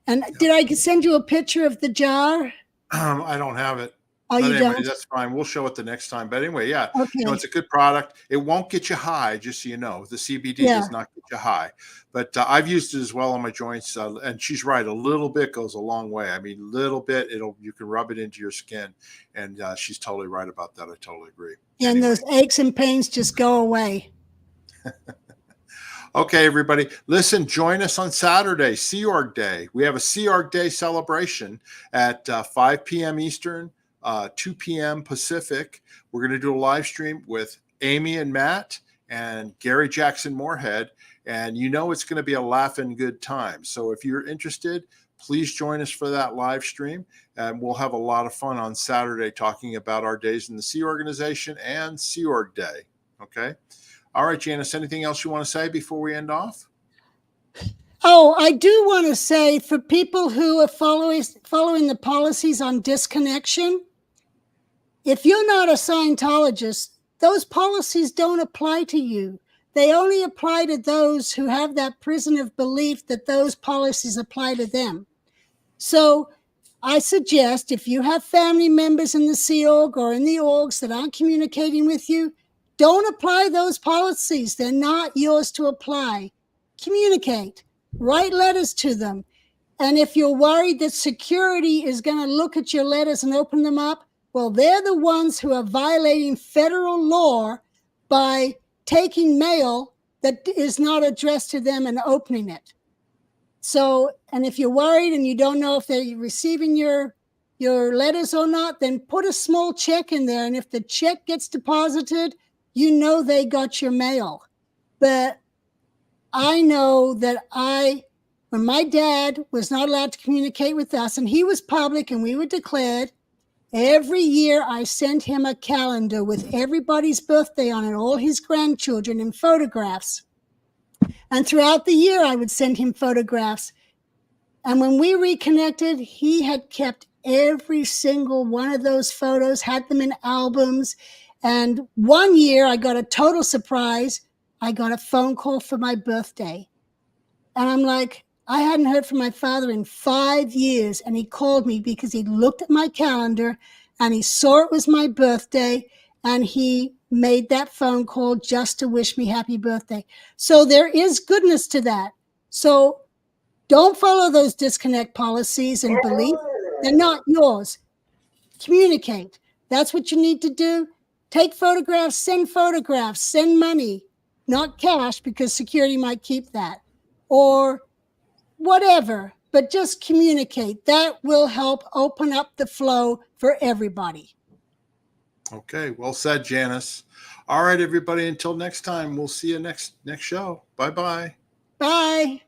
And did I send you a picture of the jar? I don't have it. Oh, But you anyway, don't? that's fine. We'll show it the next time. But anyway, yeah, Okay. it's a good product. It won't get you high, just so you know. The CBD does not get you high. But I've used it as well on my joints. And she's right. A little bit goes a long way. I mean, little bit, you can rub it into your skin. And she's totally right about that. I totally agree. And anyway. Those aches and pains just go away. Okay, everybody. Listen, join us on Saturday, Sea Org Day. We have a Sea Org Day celebration at 5 p.m. Eastern, 2 p.m. Pacific. We're going to do a live stream with Amy and Matt and Gary Jackson Moorhead. And it's going to be a laughing good time. So if you're interested, please join us for that live stream. And we'll have a lot of fun on Saturday talking about our days in the Sea Organization and Sea Org Day. Okay. All right, Janis, anything else you want to say before we end off? Oh, I do want to say, for people who are following the policies on disconnection, if you're not a Scientologist, those policies don't apply to you. They only apply to those who have that prison of belief that those policies apply to them. So I suggest, if you have family members in the Sea Org or in the orgs that aren't communicating with you, don't apply those policies. They're not yours to apply. Communicate. Write letters to them. And if you're worried that security is going to look at your letters and open them up, well, they're the ones who are violating federal law by taking mail that is not addressed to them and opening it. So, and if you're worried and you don't know if they're receiving your letters or not, then put a small check in there. And if the check gets deposited, they got your mail. But I know that when my dad was not allowed to communicate with us, and he was public and we were declared, every year I sent him a calendar with everybody's birthday on it, all his grandchildren, and photographs. And throughout the year, I would send him photographs. And when we reconnected, he had kept every single one of those photos, had them in albums. And one year I got a total surprise. I got a phone call for my birthday. And I'm like, I hadn't heard from my father in 5 years. And he called me because he looked at my calendar and he saw it was my birthday. And he made that phone call just to wish me happy birthday. So there is goodness to that. So don't follow those disconnect policies and beliefs. They're not yours. Communicate. That's what you need to do. Take photographs, send money, not cash because security might keep that, or whatever, but just communicate. That will help open up the flow for everybody. Okay, well said, Janis. All right, everybody, until next time, we'll see you next show. Bye-bye. Bye.